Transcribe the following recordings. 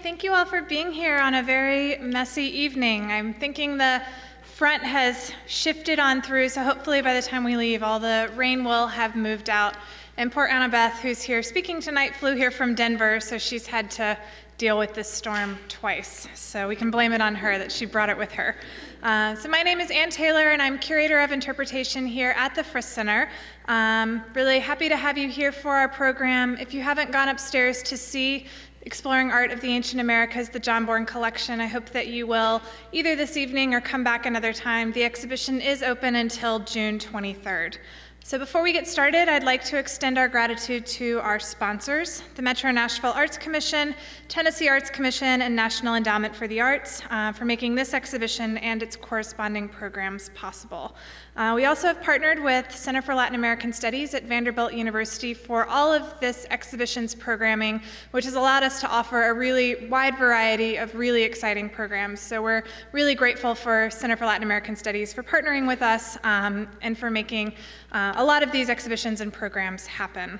Thank you all for being here on a very messy evening. I'm thinking the front has shifted on through, so hopefully by the time we leave, all the rain will have moved out. And poor Annabeth, who's here speaking tonight, flew here from Denver, so she's had to deal with this storm twice. So we can blame it on her that she brought it with her. So my name is Ann Taylor, and I'm Curator of Interpretation here at the Frisch Center. Really happy to have you here for our program. If you haven't gone upstairs to see Exploring Art of the Ancient Americas, the John Bourne Collection, I hope that you will either this evening or come back another time. The exhibition is open until June 23rd. So before we get started, I'd like to extend our gratitude to our sponsors, the Metro Nashville Arts Commission, Tennessee Arts Commission, and National Endowment for the Arts for making this exhibition and its corresponding programs possible. We also have partnered with Center for Latin American Studies at Vanderbilt University for all of this exhibition's programming, which has allowed us to offer a really wide variety of really exciting programs. So we're really grateful for Center for Latin American Studies for partnering with us and for making a lot of these exhibitions and programs happen.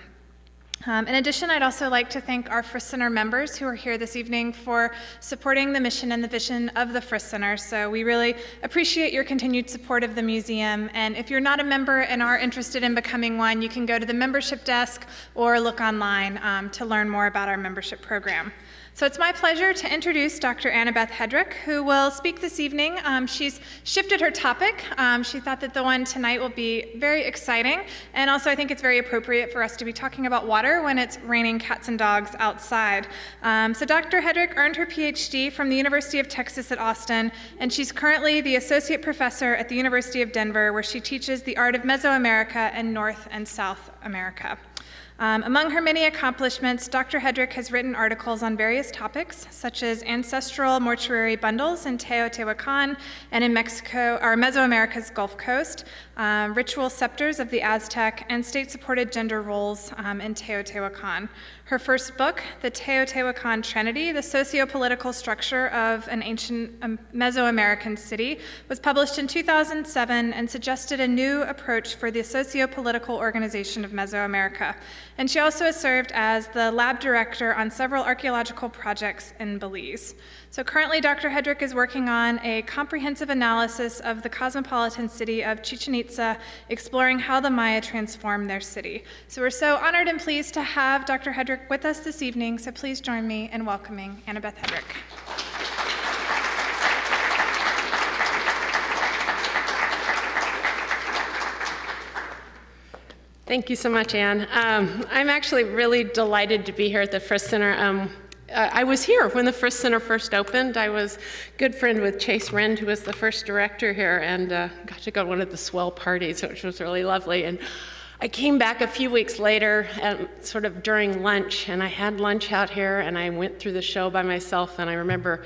In addition, I'd also like to thank our Frisch Center members who are here this evening for supporting the mission and the vision of the Frisch Center. So we really appreciate your continued support of the museum. And if you're not a member and are interested in becoming one, you can go to the membership desk or look online to learn more about our membership program. So it's my pleasure to introduce Dr. Annabeth Headrick, who will speak this evening. She's shifted her topic. She thought that the one tonight will be very exciting, and also I think it's very appropriate for us to be talking about water when it's raining cats and dogs outside. So Dr. Headrick earned her PhD from the University of Texas at Austin, and she's currently the Associate Professor at the University of Denver, where she teaches the art of Mesoamerica and North and South America. Among her many accomplishments, Dr. Hedrick has written articles on various topics, such as ancestral mortuary bundles in Teotihuacan and in Mexico, or Mesoamerica's Gulf Coast, ritual scepters of the Aztec, and state-supported gender roles in Teotihuacan. Her first book, The Teotihuacan Trinity, The Socio-Political Structure of an Ancient Mesoamerican City, was published in 2007 and suggested a new approach for the socio-political organization of Mesoamerica. And she also has served as the lab director on several archaeological projects in Belize. So currently, Dr. Hedrick is working on a comprehensive analysis of the cosmopolitan city of Chichen Itza, exploring how the Maya transformed their city. So we're so honored and pleased to have Dr. Hedrick with us this evening, so please join me in welcoming Annabeth Headrick. Thank you so much, Anne. I'm actually really delighted to be here at the Frisch Center. I was here when the Frisch Center first opened. I was a good friend with Chase Rend, who was the first director here, and got to go to one of the swell parties, which was really lovely. And I came back a few weeks later, sort of during lunch, and I had lunch out here, and I went through the show by myself, and I remember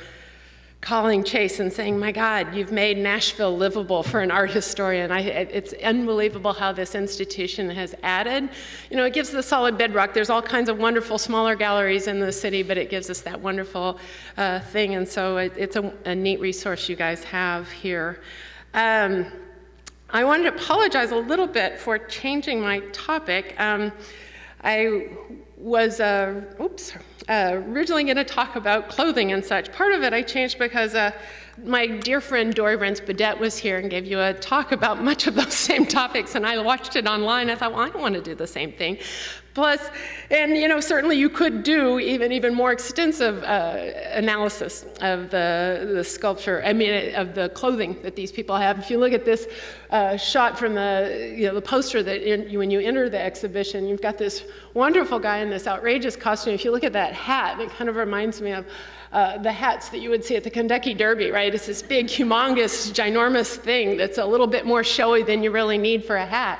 calling Chase and saying, my God, you've made Nashville livable for an art historian. It's unbelievable how this institution has added. You know, it gives the solid bedrock. There's all kinds of wonderful smaller galleries in the city, but it gives us that wonderful thing. And so it's a neat resource you guys have here. I wanted to apologize a little bit for changing my topic. I was originally going to talk about clothing and such. Part of it I changed because my dear friend Dory Rentz-Baudet was here and gave you a talk about much of those same topics, and I watched it online. I thought, well, I don't want to do the same thing. Plus, and you know, certainly you could do even more extensive analysis of the sculpture, of the clothing that these people have. If you look at this shot from the poster that when you enter the exhibition, you've got this wonderful guy in this outrageous costume. If you look at that hat, it kind of reminds me of the hats that you would see at the Kentucky Derby, right? It's this big, humongous, ginormous thing that's a little bit more showy than you really need for a hat.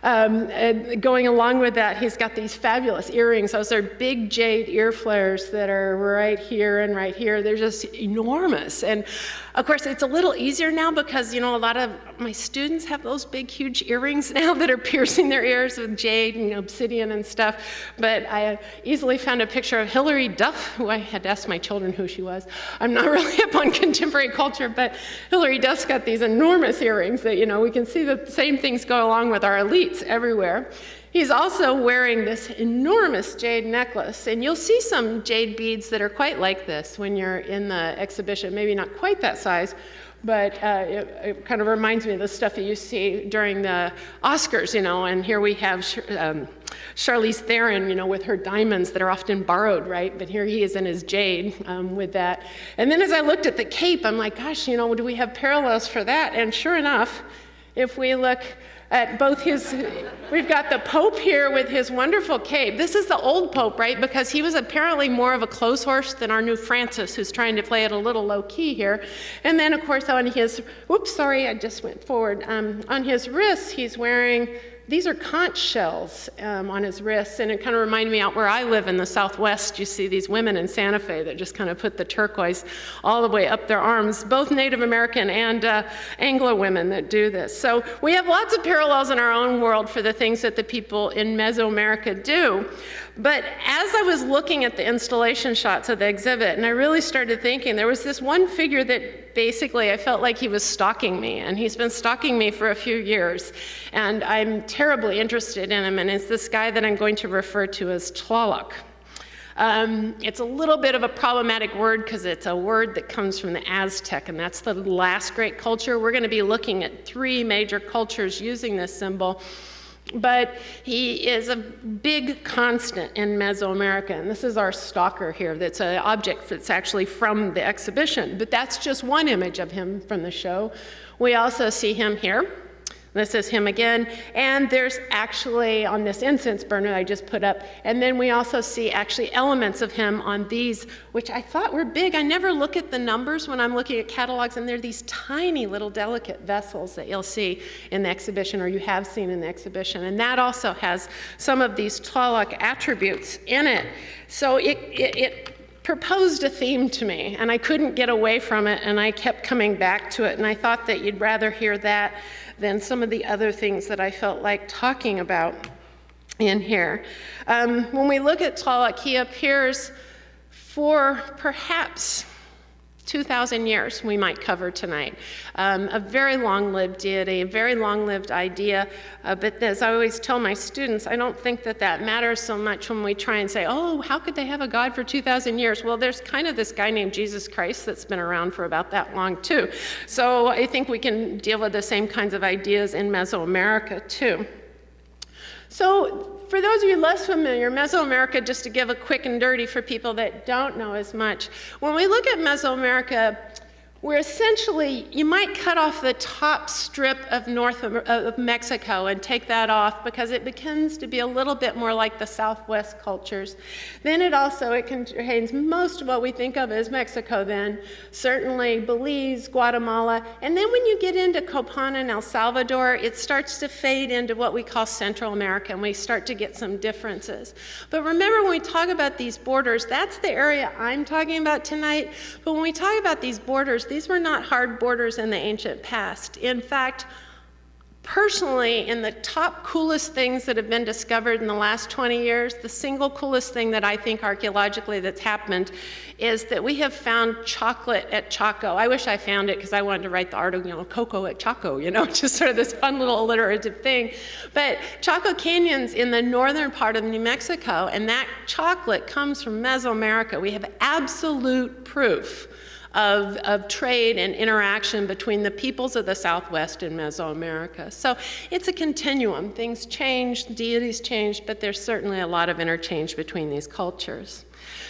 And going along with that, he's got these fabulous earrings. Those are big jade ear flares that are right here and right here. They're just enormous. And of course, it's a little easier now because, you know, a lot of my students have those big, huge earrings now that are piercing their ears with jade and obsidian and stuff. But I easily found a picture of Hilary Duff, who I had to ask my children who she was. I'm not really up on contemporary culture, but Hilary Duff's got these enormous earrings that, you know, we can see the same things go along with our elites everywhere. He's also wearing this enormous jade necklace, and you'll see some jade beads that are quite like this when you're in the exhibition, maybe not quite that size, but it kind of reminds me of the stuff that you see during the Oscars, and here we have Charlize Theron, with her diamonds that are often borrowed, right? But here he is in his jade with that. And then as I looked at the cape, I'm like, gosh, do we have parallels for that? And sure enough, if we look at both we've got the Pope here with his wonderful cape. This is the old Pope, right? Because he was apparently more of a clothes horse than our new Francis, who's trying to play it a little low key here. And then, of course, on his, I just went forward. On his wrists, he's wearing, these are conch shells on his wrists, and it kind of reminded me out where I live in the Southwest. You see these women in Santa Fe that just kind of put the turquoise all the way up their arms, both Native American and Anglo women that do this. So we have lots of parallels in our own world for the things that the people in Mesoamerica do. But as I was looking at the installation shots of the exhibit, and I really started thinking, there was this one figure that basically I felt like he was stalking me, and he's been stalking me for a few years, and I'm terribly interested in him, and it's this guy that I'm going to refer to as Tlaloc. It's a little bit of a problematic word because it's a word that comes from the Aztec, and that's the last great culture. We're going to be looking at 3 major cultures using this symbol. But he is a big constant in Mesoamerica, and this is our stalker here. That's an object that's actually from the exhibition, but that's just one image of him from the show. We also see him here. This is him again, and there's actually on this incense burner I just put up, and then we also see actually elements of him on these, which I thought were big. I never look at the numbers when I'm looking at catalogs, and they're these tiny little delicate vessels that you'll see in the exhibition, or you have seen in the exhibition, and that also has some of these Tlaloc attributes in it. So it proposed a theme to me, and I couldn't get away from it, and I kept coming back to it, and I thought that you'd rather hear that than some of the other things that I felt like talking about in here. When we look at Tlaloc, he appears for perhaps 2,000 years we might cover tonight. A very long-lived deity, a very long-lived idea, but as I always tell my students, I don't think that matters so much when we try and say, oh, how could they have a God for 2,000 years? Well, there's kind of this guy named Jesus Christ that's been around for about that long too. So I think we can deal with the same kinds of ideas in Mesoamerica too. So for those of you less familiar, Mesoamerica, just to give a quick and dirty for people that don't know as much, when we look at Mesoamerica, we're essentially, you might cut off the top strip of of Mexico and take that off because it begins to be a little bit more like the Southwest cultures. Then it contains most of what we think of as Mexico then, certainly Belize, Guatemala, and then when you get into Copan and El Salvador, it starts to fade into what we call Central America, and we start to get some differences. But remember, when we talk about these borders, that's the area I'm talking about tonight, but when we talk about these borders, these were not hard borders in the ancient past. In fact, personally, in the top coolest things that have been discovered in the last 20 years, the single coolest thing that I think archaeologically that's happened is that we have found chocolate at Chaco. I wish I found it because I wanted to write the article, Cocoa at Chaco, just sort of this fun little alliterative thing. But Chaco Canyon's in the northern part of New Mexico, and that chocolate comes from Mesoamerica. We have absolute proof of trade and interaction between the peoples of the Southwest and Mesoamerica. So it's a continuum. Things change, deities change, but there's certainly a lot of interchange between these cultures.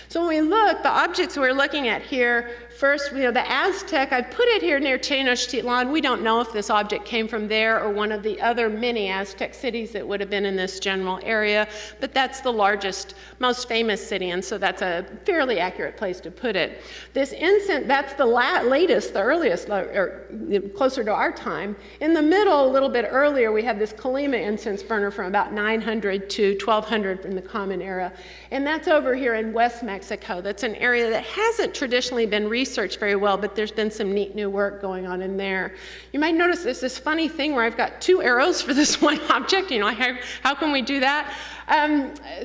So when we look, the objects we're looking at here, first, the Aztec, I put it here near Tenochtitlan. We don't know if this object came from there or one of the other many Aztec cities that would have been in this general area, but that's the largest, most famous city, and so that's a fairly accurate place to put it. This incense, that's the latest, the earliest, or closer to our time. In the middle, a little bit earlier, we have this Colima incense burner from about 900 to 1200 in the Common Era, and that's over here in West Mexico. That's an area that hasn't traditionally been researched very well, but there's been some neat new work going on in there. You might notice there's this funny thing where I've got 2 arrows for this one object. How can we do that?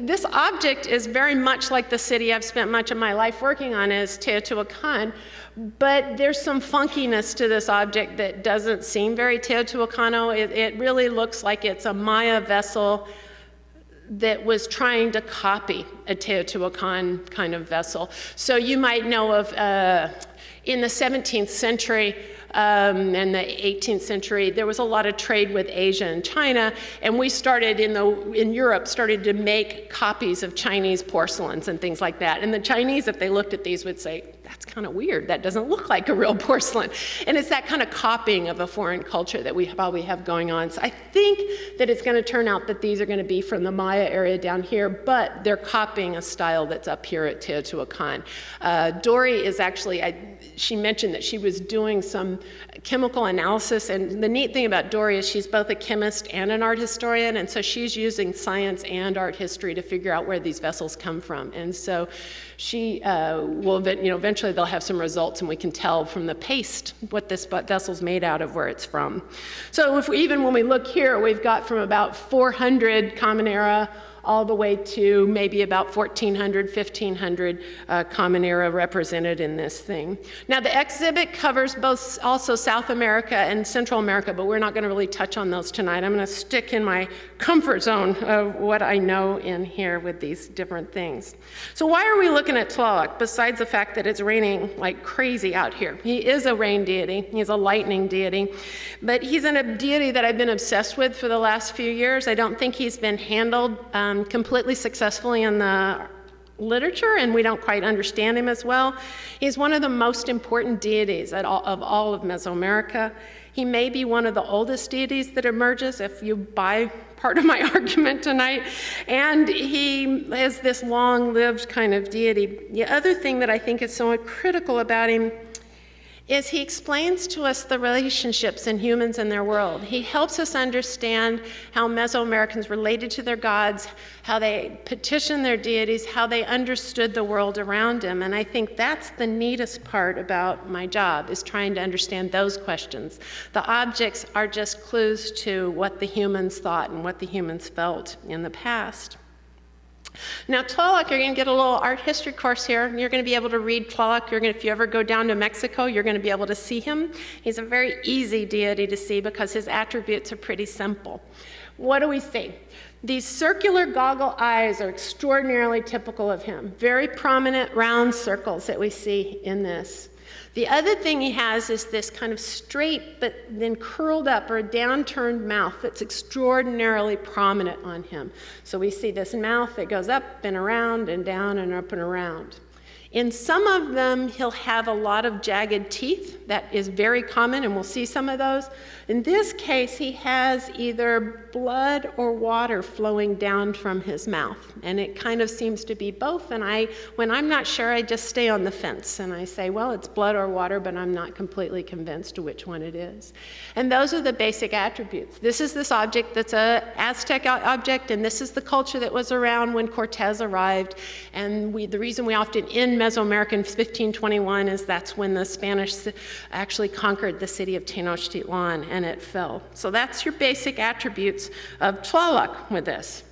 This object is very much like the city I've spent much of my life working on, is Teotihuacan, but there's some funkiness to this object that doesn't seem very Teotihuacano. It really looks like it's a Maya vessel that was trying to copy a Teotihuacan kind of vessel. So you might know of, in the 17th century, and the 18th century, there was a lot of trade with Asia and China, and we started in Europe, started to make copies of Chinese porcelains and things like that. And the Chinese, if they looked at these, would say, that's kind of weird. That doesn't look like a real porcelain. And it's that kind of copying of a foreign culture that we probably have going on. So I think that it's going to turn out that these are going to be from the Maya area down here, but they're copying a style that's up here at Teotihuacan. Dory is actually, she mentioned that she was doing some chemical analysis, and the neat thing about Dory is she's both a chemist and an art historian, and so she's using science and art history to figure out where these vessels come from. And so she will, eventually they'll have some results, and we can tell from the paste what this vessel's made out of, where it's from. So even when we look here, we've got from about 400 Common Era all the way to maybe about 1,400, 1,500 Common Era represented in this thing. Now the exhibit covers both also South America and Central America, but we're not going to really touch on those tonight. I'm going to stick in my comfort zone of what I know in here with these different things. So why are we looking at Tlaloc, besides the fact that it's raining like crazy out here? He is a rain deity, he's a lightning deity, but he's a deity that I've been obsessed with for the last few years. I don't think he's been handled completely successfully in the literature, and we don't quite understand him as well. He's one of the most important deities of all of Mesoamerica. He may be one of the oldest deities that emerges, if you buy part of my argument tonight, and he is this long-lived kind of deity. The other thing that I think is so critical about him is he explains to us the relationships in humans and their world. He helps us understand how Mesoamericans related to their gods, how they petitioned their deities, how they understood the world around them. And I think that's the neatest part about my job, is trying to understand those questions. The objects are just clues to what the humans thought and what the humans felt in the past. Now Tlaloc, you're going to get a little art history course here. You're going to be able to read Tlaloc. If you ever go down to Mexico, you're going to be able to see him. He's a very easy deity to see because his attributes are pretty simple. What do we see? These circular goggle eyes are extraordinarily typical of him. Very prominent round circles that we see in this. The other thing he has is this kind of straight but then curled up or downturned mouth that's extraordinarily prominent on him. So we see this mouth that goes up and around and down and up and around. In some of them, he'll have a lot of jagged teeth. That is very common, and we'll see some of those. In this case, he has either blood or water flowing down from his mouth, and it kind of seems to be both. And when I'm not sure, I just stay on the fence, and I say, well, it's blood or water, but I'm not completely convinced to which one it is. And those are the basic attributes. This is this object that's an Aztec object, and this is the culture that was around when Cortez arrived. And the reason we often end Mesoamerica in 1521 is that's when the Spanish actually conquered the city of Tenochtitlan and it fell. So that's your basic attributes of Tlaloc with this.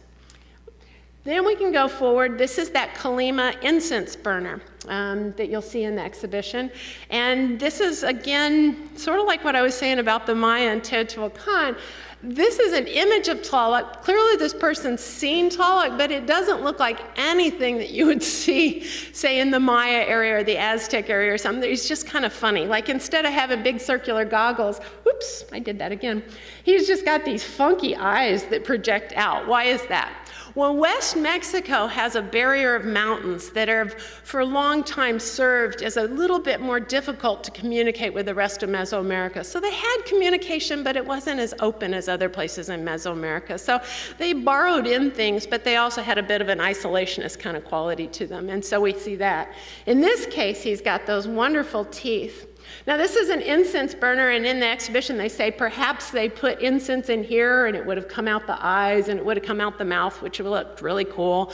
Then we can go forward. This is that Colima incense burner that you'll see in the exhibition. And this is, again, sort of like what I was saying about the Maya and Teotihuacan. This is an image of Tlaloc. Clearly this person's seen Tlaloc, but it doesn't look like anything that you would see, say, in the Maya area or the Aztec area or something. It's just kind of funny. Like, instead of having big circular goggles, whoops, I did that again. He's just got these funky eyes that project out. Why is that? Well, West Mexico has a barrier of mountains that have for a long time served as a little bit more difficult to communicate with the rest of Mesoamerica. So they had communication, but it wasn't as open as other places in Mesoamerica. So they borrowed in things, but they also had a bit of an isolationist kind of quality to them. And so we see that. In this case, he's got those wonderful teeth. Now this is an incense burner, and in the exhibition they say perhaps they put incense in here and it would have come out the eyes and it would have come out the mouth, which would look really cool.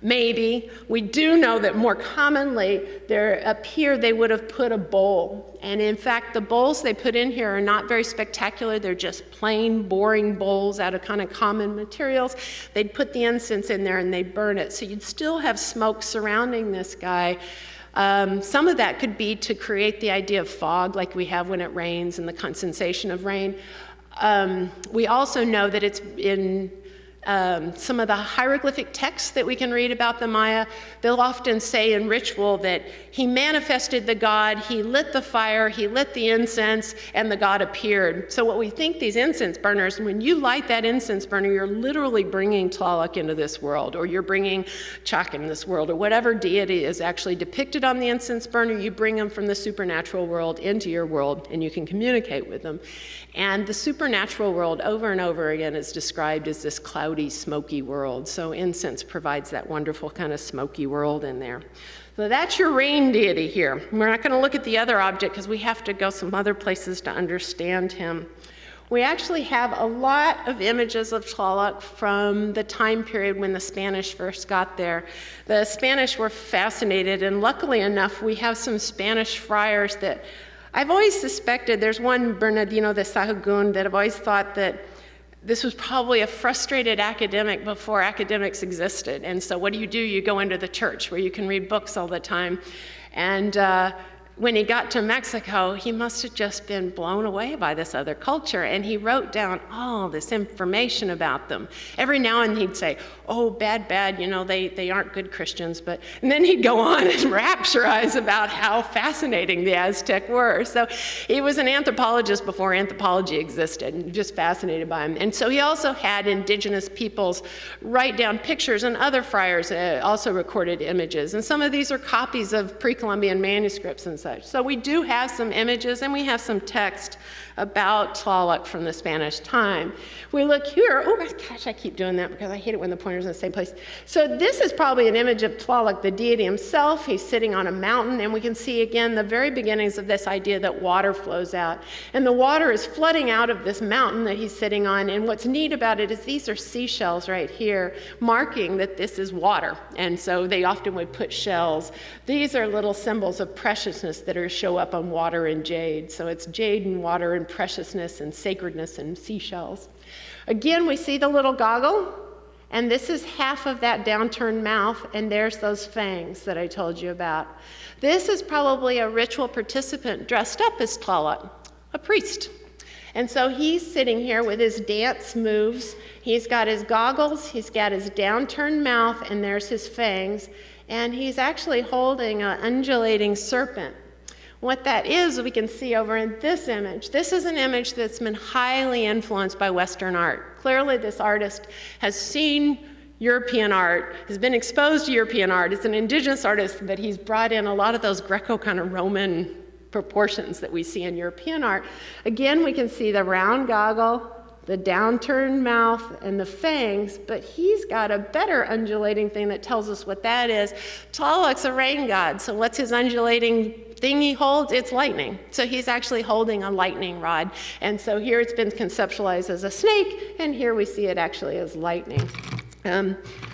Maybe. We do know that more commonly up here they would have put a bowl. And in fact, the bowls they put in here are not very spectacular. They're just plain, boring bowls out of kind of common materials. They'd put the incense in there and they'd burn it. So you'd still have smoke surrounding this guy. Some of that could be to create the idea of fog like we have when it rains and the condensation of rain. We also know that it's in some of the hieroglyphic texts that we can read about the Maya, they'll often say in ritual that he manifested the god, he lit the fire, he lit the incense, and the god appeared. So what we think these incense burners, when you light that incense burner, you're literally bringing Tlaloc into this world, or you're bringing Chak into this world, or whatever deity is actually depicted on the incense burner, you bring them from the supernatural world into your world, and you can communicate with them. And the supernatural world, over and over again, is described as this cloudy, smoky world. So incense provides that wonderful kind of smoky world in there. So that's your rain deity here. We're not going to look at the other object because we have to go some other places to understand him. We actually have a lot of images of Tlaloc from the time period when the Spanish first got there. The Spanish were fascinated, and luckily enough, we have some Spanish friars that I've always suspected. There's one, Bernardino de Sahagún, that I've always thought that this was probably a frustrated academic before academics existed. And so what do? You go into the church where you can read books all the time. And when he got to Mexico, he must have just been blown away by this other culture. And he wrote down all this information about them. Every now and then he'd say, oh, bad, they aren't good Christians. And then he'd go on and rapturize about how fascinating the Aztec were. So he was an anthropologist before anthropology existed, and just fascinated by him. And so he also had indigenous peoples write down pictures, and other friars also recorded images. And some of these are copies of pre-Columbian manuscripts and such. So we do have some images, and we have some text about Tlaloc from the Spanish time. We look here, oh gosh, I keep doing that because I hate it when the pointer's in the same place. So this is probably an image of Tlaloc, the deity himself. He's sitting on a mountain, and we can see again the very beginnings of this idea that water flows out. And the water is flooding out of this mountain that he's sitting on, and what's neat about it is these are seashells right here, marking that this is water. And so they often would put shells. These are little symbols of preciousness that show up on water and jade. So it's jade and water and preciousness and sacredness and seashells. Again, we see the little goggle, and this is half of that downturned mouth, and there's those fangs that I told you about. This is probably a ritual participant dressed up as Tlaloc, a priest. And so he's sitting here with his dance moves. He's got his goggles, he's got his downturned mouth, and there's his fangs, and he's actually holding an undulating serpent. What that is, we can see over in this image. This is an image that's been highly influenced by Western art. Clearly, this artist has seen European art, has been exposed to European art. It's an indigenous artist, but he's brought in a lot of those Greco kind of Roman proportions that we see in European art. Again, we can see the round goggle, the downturned mouth, and the fangs, but he's got a better undulating thing that tells us what that is. Tlaloc's a rain god, so what's his undulating thing he holds? It's lightning. So he's actually holding a lightning rod. And so here it's been conceptualized as a snake, and here we see it actually as lightning.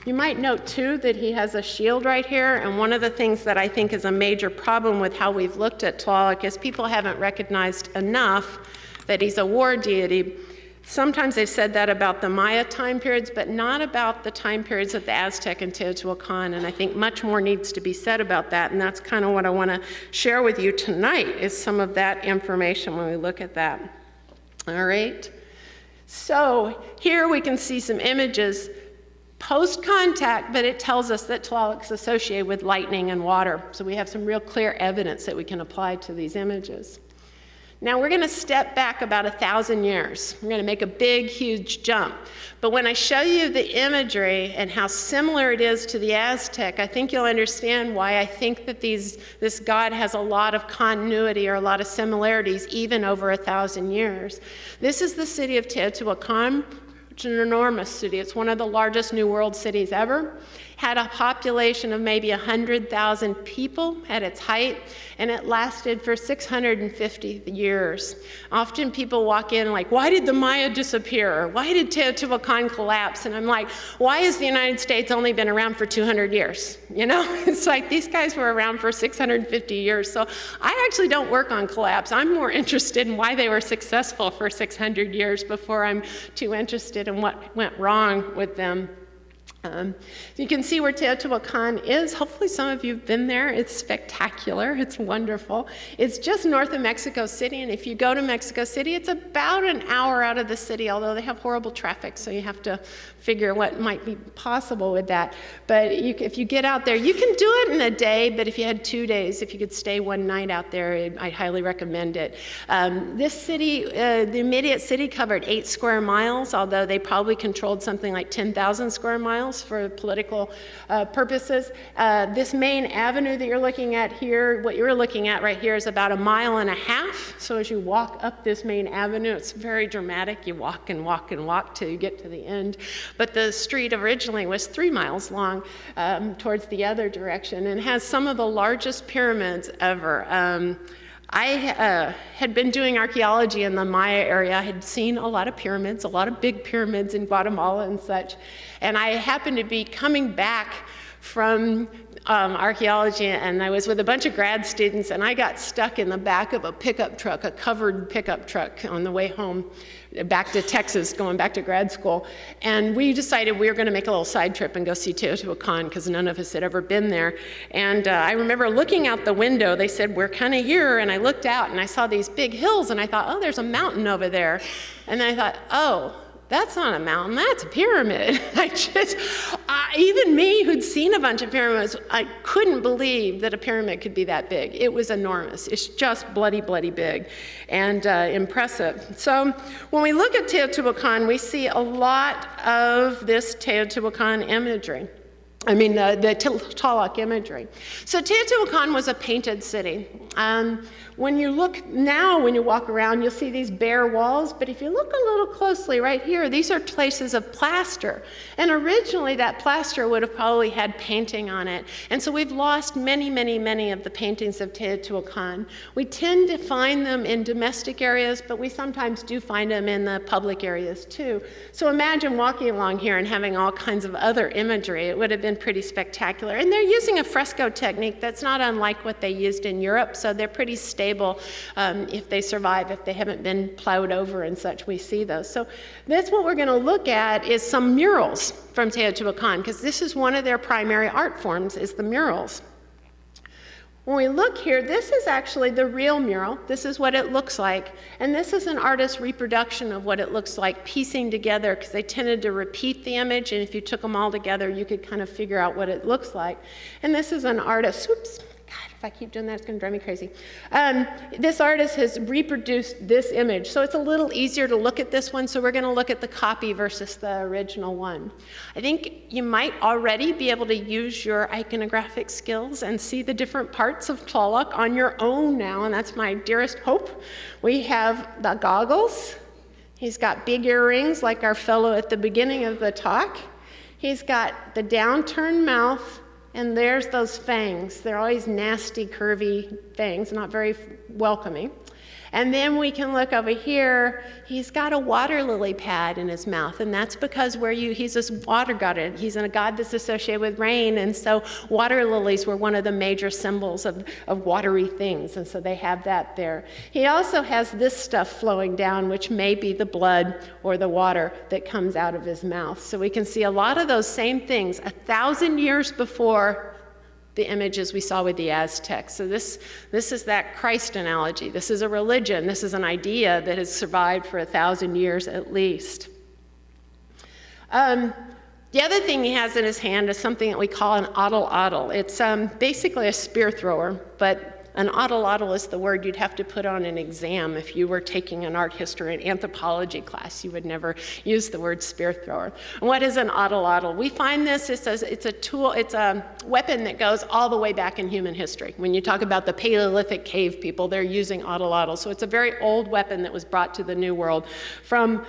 You might note too that he has a shield right here, and one of the things that I think is a major problem with how we've looked at Tlaloc is people haven't recognized enough that he's a war deity. Sometimes they've said that about the Maya time periods, but not about the time periods of the Aztec and Teotihuacan, and I think much more needs to be said about that, and that's kind of what I want to share with you tonight, is some of that information when we look at that. All right? So here we can see some images post-contact, but it tells us that Tlaloc's associated with lightning and water, so we have some real clear evidence that we can apply to these images. Now we're going to step back about 1,000 years. We're going to make a big, huge jump. But when I show you the imagery and how similar it is to the Aztec, I think you'll understand why I think that this god has a lot of continuity or a lot of similarities even over 1,000 years. This is the city of Teotihuacan. It's an enormous city. It's one of the largest New World cities ever. Had a population of maybe 100,000 people at its height, and it lasted for 650 years. Often people walk in like, why did the Maya disappear? Or why did Teotihuacan collapse? And I'm like, why has the United States only been around for 200 years? You know, it's like these guys were around for 650 years. So I actually don't work on collapse. I'm more interested in why they were successful for 600 years before I'm too interested in what went wrong with them. You can see where Teotihuacan is. Hopefully some of you have been there. It's spectacular. It's wonderful. It's just north of Mexico City, and if you go to Mexico City, it's about an hour out of the city, although they have horrible traffic, so you have to figure what might be possible with that. But if you get out there, you can do it in a day, but if you had 2 days, if you could stay one night out there, I highly recommend it. This city, the immediate city covered 8 square miles, although they probably controlled something like 10,000 square miles for political purposes. This main avenue that you're looking at here, what you're looking at right here is about 1.5 miles. So as you walk up this main avenue, it's very dramatic. You walk and walk and walk till you get to the end. But the street originally was 3 miles long towards the other direction and has some of the largest pyramids ever. I had been doing archaeology in the Maya area. I had seen a lot of pyramids, a lot of big pyramids in Guatemala and such. And I happened to be coming back from archaeology, and I was with a bunch of grad students, and I got stuck in the back of a pickup truck, a covered pickup truck on the way home back to Texas, going back to grad school. And we decided we were going to make a little side trip and go see Teotihuacan because none of us had ever been there. And I remember looking out the window. They said, we're kind of here. And I looked out and I saw these big hills, and I thought, oh, there's a mountain over there. And then I thought, oh, that's not a mountain, that's a pyramid. Even me who'd seen a bunch of pyramids, I couldn't believe that a pyramid could be that big. It was enormous. It's just bloody, bloody big and impressive. So when we look at Teotihuacan, we see a lot of this Teotihuacan imagery. I mean, the Tlaloc imagery. So Teotihuacan was a painted city. When you look now, when you walk around, you'll see these bare walls, but if you look a little closely right here, these are places of plaster. And originally that plaster would have probably had painting on it. And so we've lost many, many, many of the paintings of Teotihuacan. We tend to find them in domestic areas, but we sometimes do find them in the public areas too. So imagine walking along here and having all kinds of other imagery. It would have been pretty spectacular. And they're using a fresco technique that's not unlike what they used in Europe, so they're pretty stable if they survive, if they haven't been plowed over and such. We see those. So that's what we're going to look at is some murals from Teotihuacan, because this is one of their primary art forms, is the murals. When we look here, this is actually the real mural. This is what it looks like. And this is an artist's reproduction of what it looks like, piecing together, because they tended to repeat the image, and if you took them all together, you could kind of figure out what it looks like. And this is an artist, oops, God, if I keep doing that, it's going to drive me crazy. This artist has reproduced this image, so it's a little easier to look at this one, so we're going to look at the copy versus the original one. I think you might already be able to use your iconographic skills and see the different parts of Tlaloc on your own now, and that's my dearest hope. We have the goggles. He's got big earrings like our fellow at the beginning of the talk. He's got the downturned mouth, and there's those fangs. They're always nasty, curvy fangs, not very welcoming. And then we can look over here. He's got a water lily pad in his mouth, and that's because he's this water god. He's a god that's associated with rain, and so water lilies were one of the major symbols of watery things, and so they have that there. He also has this stuff flowing down, which may be the blood or the water that comes out of his mouth. So we can see a lot of those same things 1,000 years before the images we saw with the Aztecs. So this is that Christ analogy. This is a religion. This is an idea that has survived for 1,000 years at least. The other thing he has in his hand is something that we call an atl-atl. It's basically a spear thrower, but an atl-atl is the word you'd have to put on an exam if you were taking an art history and anthropology class. You would never use the word spear thrower. And what is an atl-atl? We find this, it's a tool, it's a weapon that goes all the way back in human history. When you talk about the Paleolithic cave people, they're using atl-atl. So it's a very old weapon that was brought to the New World from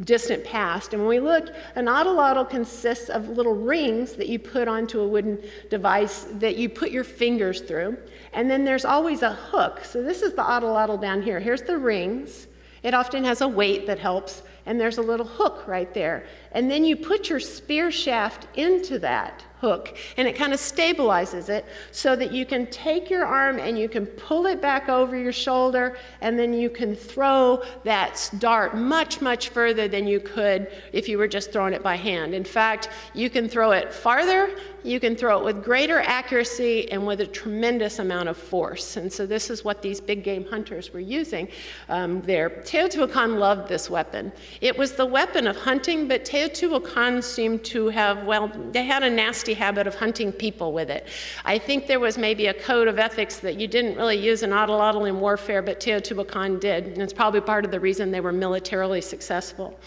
distant past. And when we look, an atl-atl consists of little rings that you put onto a wooden device that you put your fingers through. And then there's always a hook. So this is the atl-atl down here. Here's the rings. It often has a weight that helps, and there's a little hook right there. And then you put your spear shaft into that hook, and it kind of stabilizes it so that you can take your arm and you can pull it back over your shoulder, and then you can throw that dart much, much further than you could if you were just throwing it by hand. In fact, you can throw it farther, you can throw it with greater accuracy and with a tremendous amount of force. And so this is what these big game hunters were using there. Teotihuacan loved this weapon. It was the weapon of hunting, but Teotihuacan seemed to have, well, they had a nasty habit of hunting people with it. I think there was maybe a code of ethics that you didn't really use an atlatl in warfare, but Teotihuacan did, and it's probably part of the reason they were militarily successful.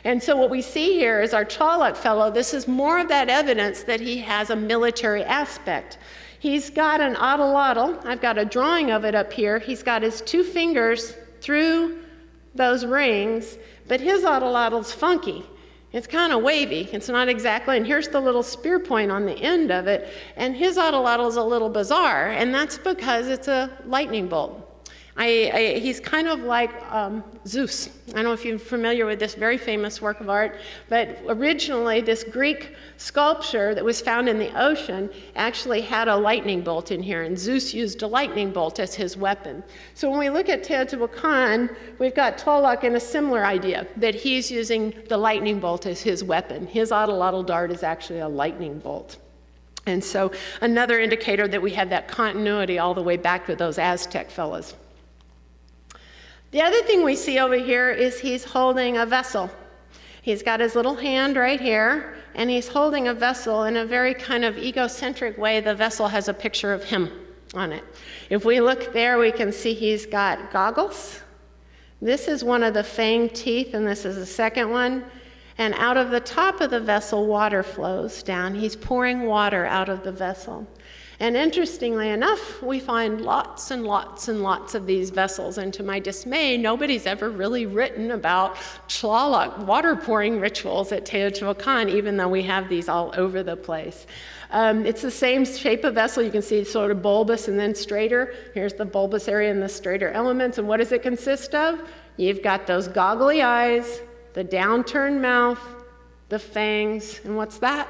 And so what we see here is our Tlaloc fellow. This is more of that evidence that he has a military aspect. He's got an atlatl. I've got a drawing of it up here. He's got his 2 fingers through those rings, but his atlatl's funky. It's kind of wavy. It's not exactly, and here's the little spear point on the end of it, and his atlatl's a little bizarre, and that's because it's a lightning bolt. He's kind of like Zeus. I don't know if you're familiar with this very famous work of art, but originally this Greek sculpture that was found in the ocean actually had a lightning bolt in here, and Zeus used a lightning bolt as his weapon. So when we look at Teotihuacan, we've got Tlaloc in a similar idea, that he's using the lightning bolt as his weapon. His atlatl dart is actually a lightning bolt. And so another indicator that we have that continuity all the way back to those Aztec fellas. The other thing we see over here is he's holding a vessel. He's got his little hand right here, and he's holding a vessel in a very kind of egocentric way. The vessel has a picture of him on it. If we look there, we can see he's got goggles. This is one of the fang teeth, and this is the second one. And out of the top of the vessel, water flows down. He's pouring water out of the vessel. And interestingly enough, we find lots and lots and lots of these vessels. And to my dismay, nobody's ever really written about Tlaloc water pouring rituals at Teotihuacan, even though we have these all over the place. It's the same shape of vessel. You can see it's sort of bulbous and then straighter. Here's the bulbous area and the straighter elements. And what does it consist of? You've got those goggly eyes, the downturned mouth, the fangs, and what's that?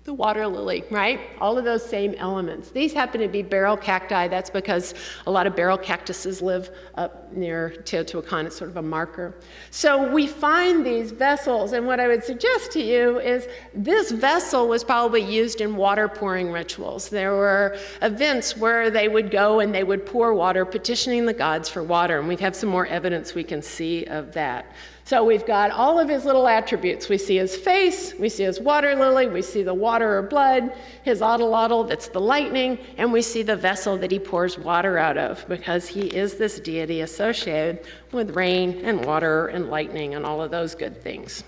The water lily, right? All of those same elements. These happen to be barrel cacti. That's because a lot of barrel cactuses live up near Teotihuacan. It's sort of a marker. So we find these vessels, and what I would suggest to you is this vessel was probably used in water pouring rituals. There were events where they would go and they would pour water, petitioning the gods for water, and we have some more evidence we can see of that. So we've got all of his little attributes. We see his face, we see his water lily, we see the water or blood, his atlatl, that's the lightning, and we see the vessel that he pours water out of, because he is this deity associated with rain and water and lightning and all of those good things.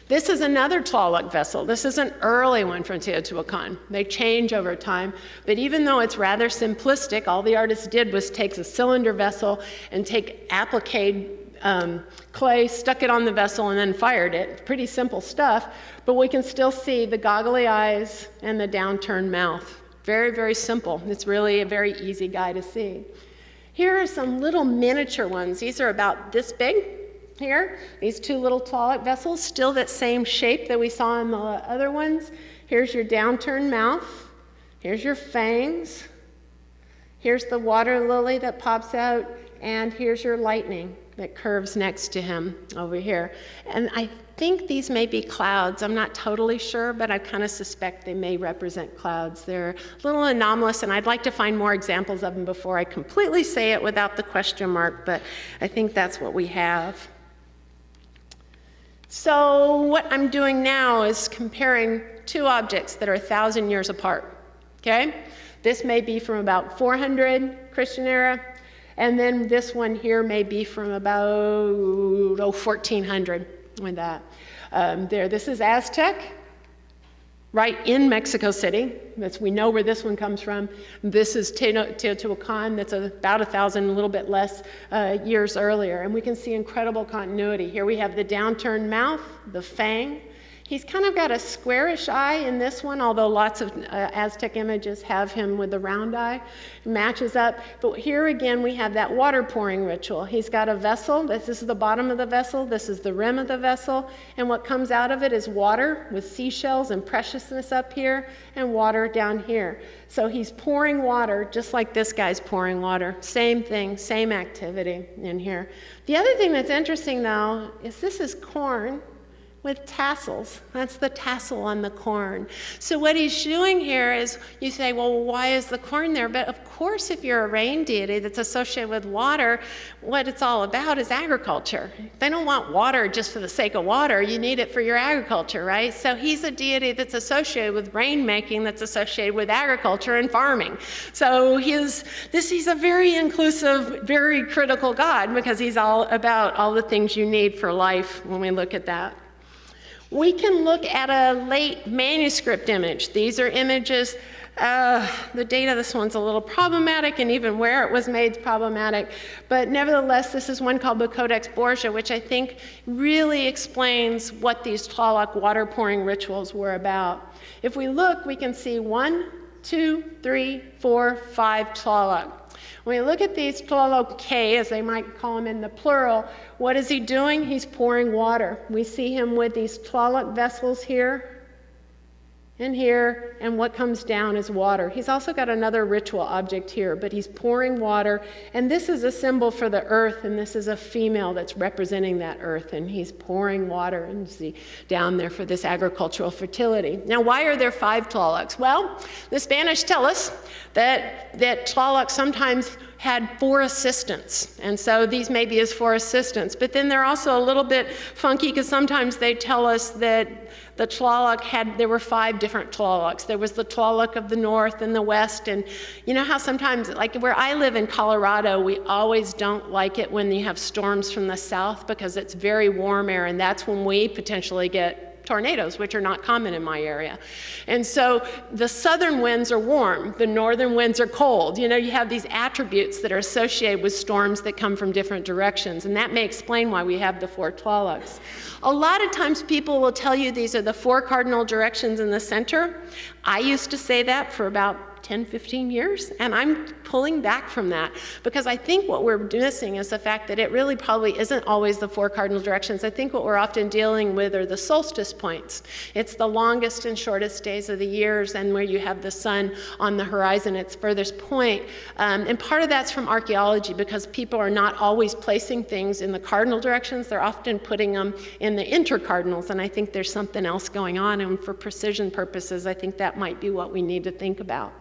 This is another Tlaloc vessel. This is an early one from Teotihuacan. They change over time, but even though it's rather simplistic, all the artist did was take a cylinder vessel and take applique clay, stuck it on the vessel, and then fired it. Pretty simple stuff, but we can still see the goggly eyes and the downturned mouth. Very, very simple. It's really a very easy guy to see. Here are some little miniature ones. These are about this big here. These 2 little Tlaloc vessels, still that same shape that we saw in the other ones. Here's your downturned mouth. Here's your fangs. Here's the water lily that pops out, and here's your lightning that curves next to him over here. And I think these may be clouds. I'm not totally sure, but I kind of suspect they may represent clouds. They're a little anomalous, and I'd like to find more examples of them before I completely say it without the question mark, but I think that's what we have. So what I'm doing now is comparing 2 objects that are 1,000 years apart, okay? This may be from about 400 Christian era, and then this one here may be from about 1400 with that. This is Aztec, right in Mexico City. We know where this one comes from. This is Teotihuacan, that's about 1,000, a little bit less years earlier. And we can see incredible continuity. Here we have the downturned mouth, the fang. He's kind of got a squarish eye in this one, although lots of Aztec images have him with the round eye. It matches up. But here again, we have that water pouring ritual. He's got a vessel. This is the bottom of the vessel. This is the rim of the vessel. And what comes out of it is water with seashells and preciousness up here and water down here. So he's pouring water just like this guy's pouring water. Same thing, same activity in here. The other thing that's interesting, though, is this is corn with tassels. That's the tassel on the corn. So what he's doing here is, you say, well, why is the corn there? But of course, if you're a rain deity that's associated with water, what it's all about is agriculture. They don't want water just for the sake of water. You need it for your agriculture, right? So he's a deity that's associated with rainmaking, that's associated with agriculture and farming. So he's a very inclusive, very critical God, because he's all about all the things you need for life when we look at that. We can look at a late manuscript image. These are images, the date of this one's a little problematic, and even where it was made is problematic. But nevertheless, this is one called the Codex Borgia, which I think really explains what these Tlaloc water pouring rituals were about. If we look, we can see 1, 2, 3, 4, 5 Tlaloc. When we look at these Tlaloc K, as they might call them in the plural, what is he doing? He's pouring water. We see him with these Tlaloc vessels here and here, and what comes down is water. He's also got another ritual object here, but he's pouring water, and this is a symbol for the earth, and this is a female that's representing that earth, and he's pouring water, and you see down there for this agricultural fertility. Now, why are there 5 Tlalocs? Well, the Spanish tell us that Tlaloc sometimes had 4 assistants, and so these may be his 4 assistants. But then they're also a little bit funky, because sometimes they tell us that the Tlaloc there were 5 different Tlalocs. There was the Tlaloc of the north and the west, and you know how sometimes, like where I live in Colorado, we always don't like it when you have storms from the south, because it's very warm air, and that's when we potentially get tornadoes, which are not common in my area. And so the southern winds are warm, the northern winds are cold. You know, you have these attributes that are associated with storms that come from different directions, and that may explain why we have the 4 Tlalocs. A lot of times people will tell you these are the 4 cardinal directions in the center. I used to say that for about 10, 15 years, and I'm pulling back from that, because I think what we're missing is the fact that it really probably isn't always the 4 cardinal directions. I think what we're often dealing with are the solstice points. It's the longest and shortest days of the years, and where you have the sun on the horizon, its furthest point. And part of that's from archaeology, because people are not always placing things in the cardinal directions. They're often putting them in the intercardinals, and I think there's something else going on, and for precision purposes, I think that might be what we need to think about.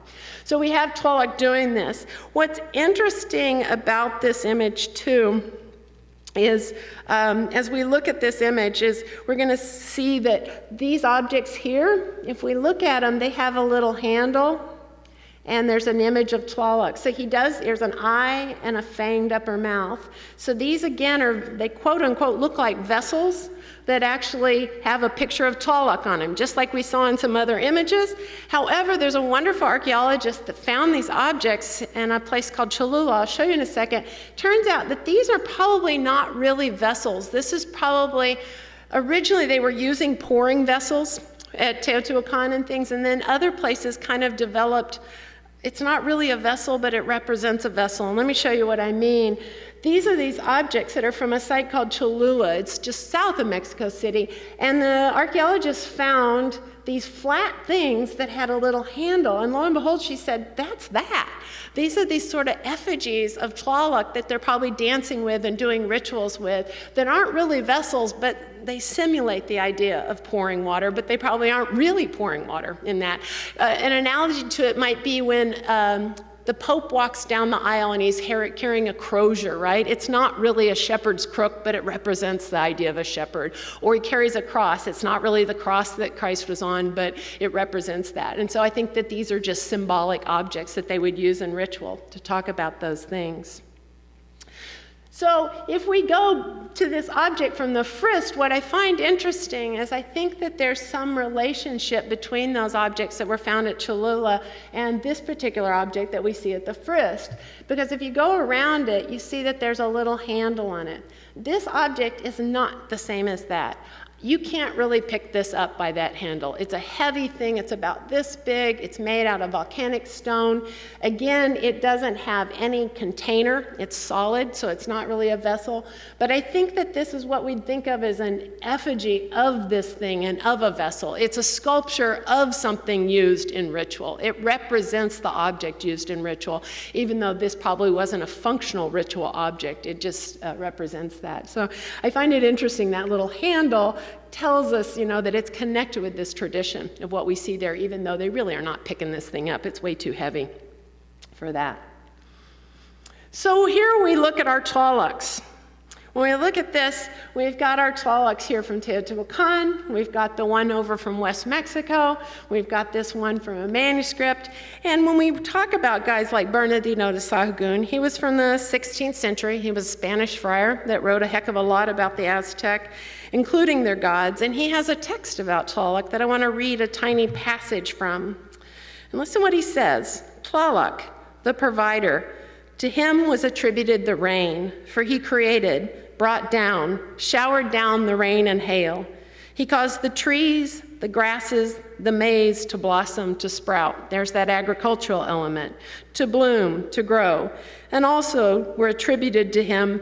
So we have Tlaloc doing this. What's interesting about this image too is, as we look at this image, is we're going to see that these objects here, if we look at them, they have a little handle, and there's an image of Tlaloc. So there's an eye and a fanged upper mouth. So these again they quote unquote look like vessels that actually have a picture of Tlaloc on them, just like we saw in some other images. However, there's a wonderful archaeologist that found these objects in a place called Cholula. I'll show you in a second. Turns out that these are probably not really vessels. This is probably, originally they were using pouring vessels at Teotihuacan and things, and then other places kind of developed, it's not really a vessel, but it represents a vessel. And let me show you what I mean. These are these objects that are from a site called Cholula. It's just south of Mexico City. And the archaeologists found these flat things that had a little handle. And lo and behold, she said, that's that. These are these sort of effigies of Tlaloc that they're probably dancing with and doing rituals with that aren't really vessels, but they simulate the idea of pouring water, but they probably aren't really pouring water in that. An analogy to it might be when the Pope walks down the aisle and he's carrying a crozier, right? It's not really a shepherd's crook, but it represents the idea of a shepherd. Or he carries a cross. It's not really the cross that Christ was on, but it represents that. And so I think that these are just symbolic objects that they would use in ritual to talk about those things. So if we go to this object from the Frist, what I find interesting is I think that there's some relationship between those objects that were found at Cholula and this particular object that we see at the Frist. Because if you go around it, you see that there's a little handle on it. This object is not the same as that. You can't really pick this up by that handle. It's a heavy thing. It's about this big. It's made out of volcanic stone. Again, it doesn't have any container. It's solid, so it's not really a vessel. But I think that this is what we'd think of as an effigy of this thing and of a vessel. It's a sculpture of something used in ritual. It represents the object used in ritual, even though this probably wasn't a functional ritual object. It just represents that. So I find it interesting, that little handle tells us, that it's connected with this tradition of what we see there, even though they really are not picking this thing up. It's way too heavy for that. So here we look at our Tlalocs. When we look at this, we've got our Tlalocs here from Teotihuacan. We've got the one over from West Mexico. We've got this one from a manuscript. And when we talk about guys like Bernardino de Sahagún, he was from the 16th century. He was a Spanish friar that wrote a heck of a lot about the Aztec, including their gods. And he has a text about Tlaloc that I want to read a tiny passage from. And listen what he says. Tlaloc, the provider, to him was attributed the rain, for he created, brought down, showered down the rain and hail. He caused the trees, the grasses, the maize to blossom, to sprout. There's that agricultural element. To bloom, to grow. And also were attributed to him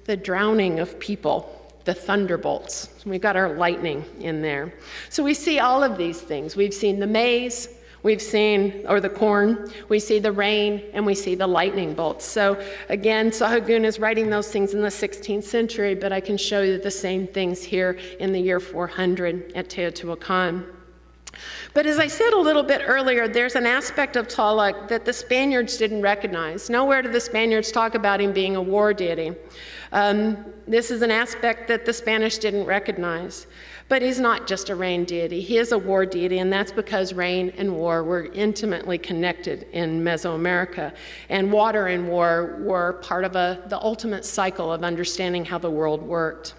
the drowning of people, the thunderbolts. We've got our lightning in there. So we see all of these things. We've seen the maize, we've seen, or the corn, we see the rain, and we see the lightning bolts. So again, Sahagún is writing those things in the 16th century, but I can show you the same things here in the year 400 at Teotihuacan. But as I said a little bit earlier, there's an aspect of Tlaloc that the Spaniards didn't recognize. Nowhere do the Spaniards talk about him being a war deity. This is an aspect that the Spanish didn't recognize. But he's not just a rain deity. He is a war deity, and that's because rain and war were intimately connected in Mesoamerica. And water and war were part of the ultimate cycle of understanding how the world worked.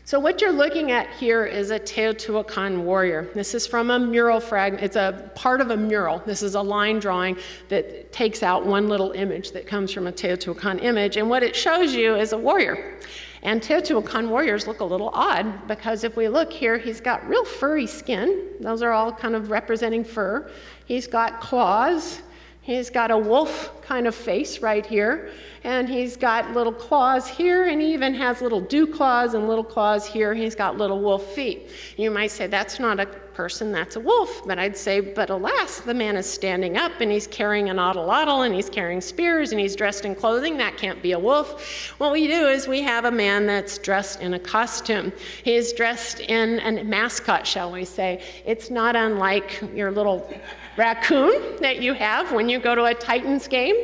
So what you're looking at here is a Teotihuacan warrior. This is from a mural fragment. It's a part of a mural. This is a line drawing that takes out one little image that comes from a Teotihuacan image. And what it shows you is a warrior. And Teotihuacan warriors look a little odd because if we look here, he's got real furry skin. Those are all kind of representing fur. He's got claws. He's got a wolf kind of face right here. And he's got little claws here, and he even has little dew claws and little claws here. He's got little wolf feet. You might say, that's not a person, that's a wolf. But I'd say, but alas, the man is standing up, and he's carrying an atlatl, and he's carrying spears, and he's dressed in clothing. That can't be a wolf. What we do is we have a man that's dressed in a costume. He is dressed in a mascot, shall we say. It's not unlike your little raccoon that you have when you go to a Titans game,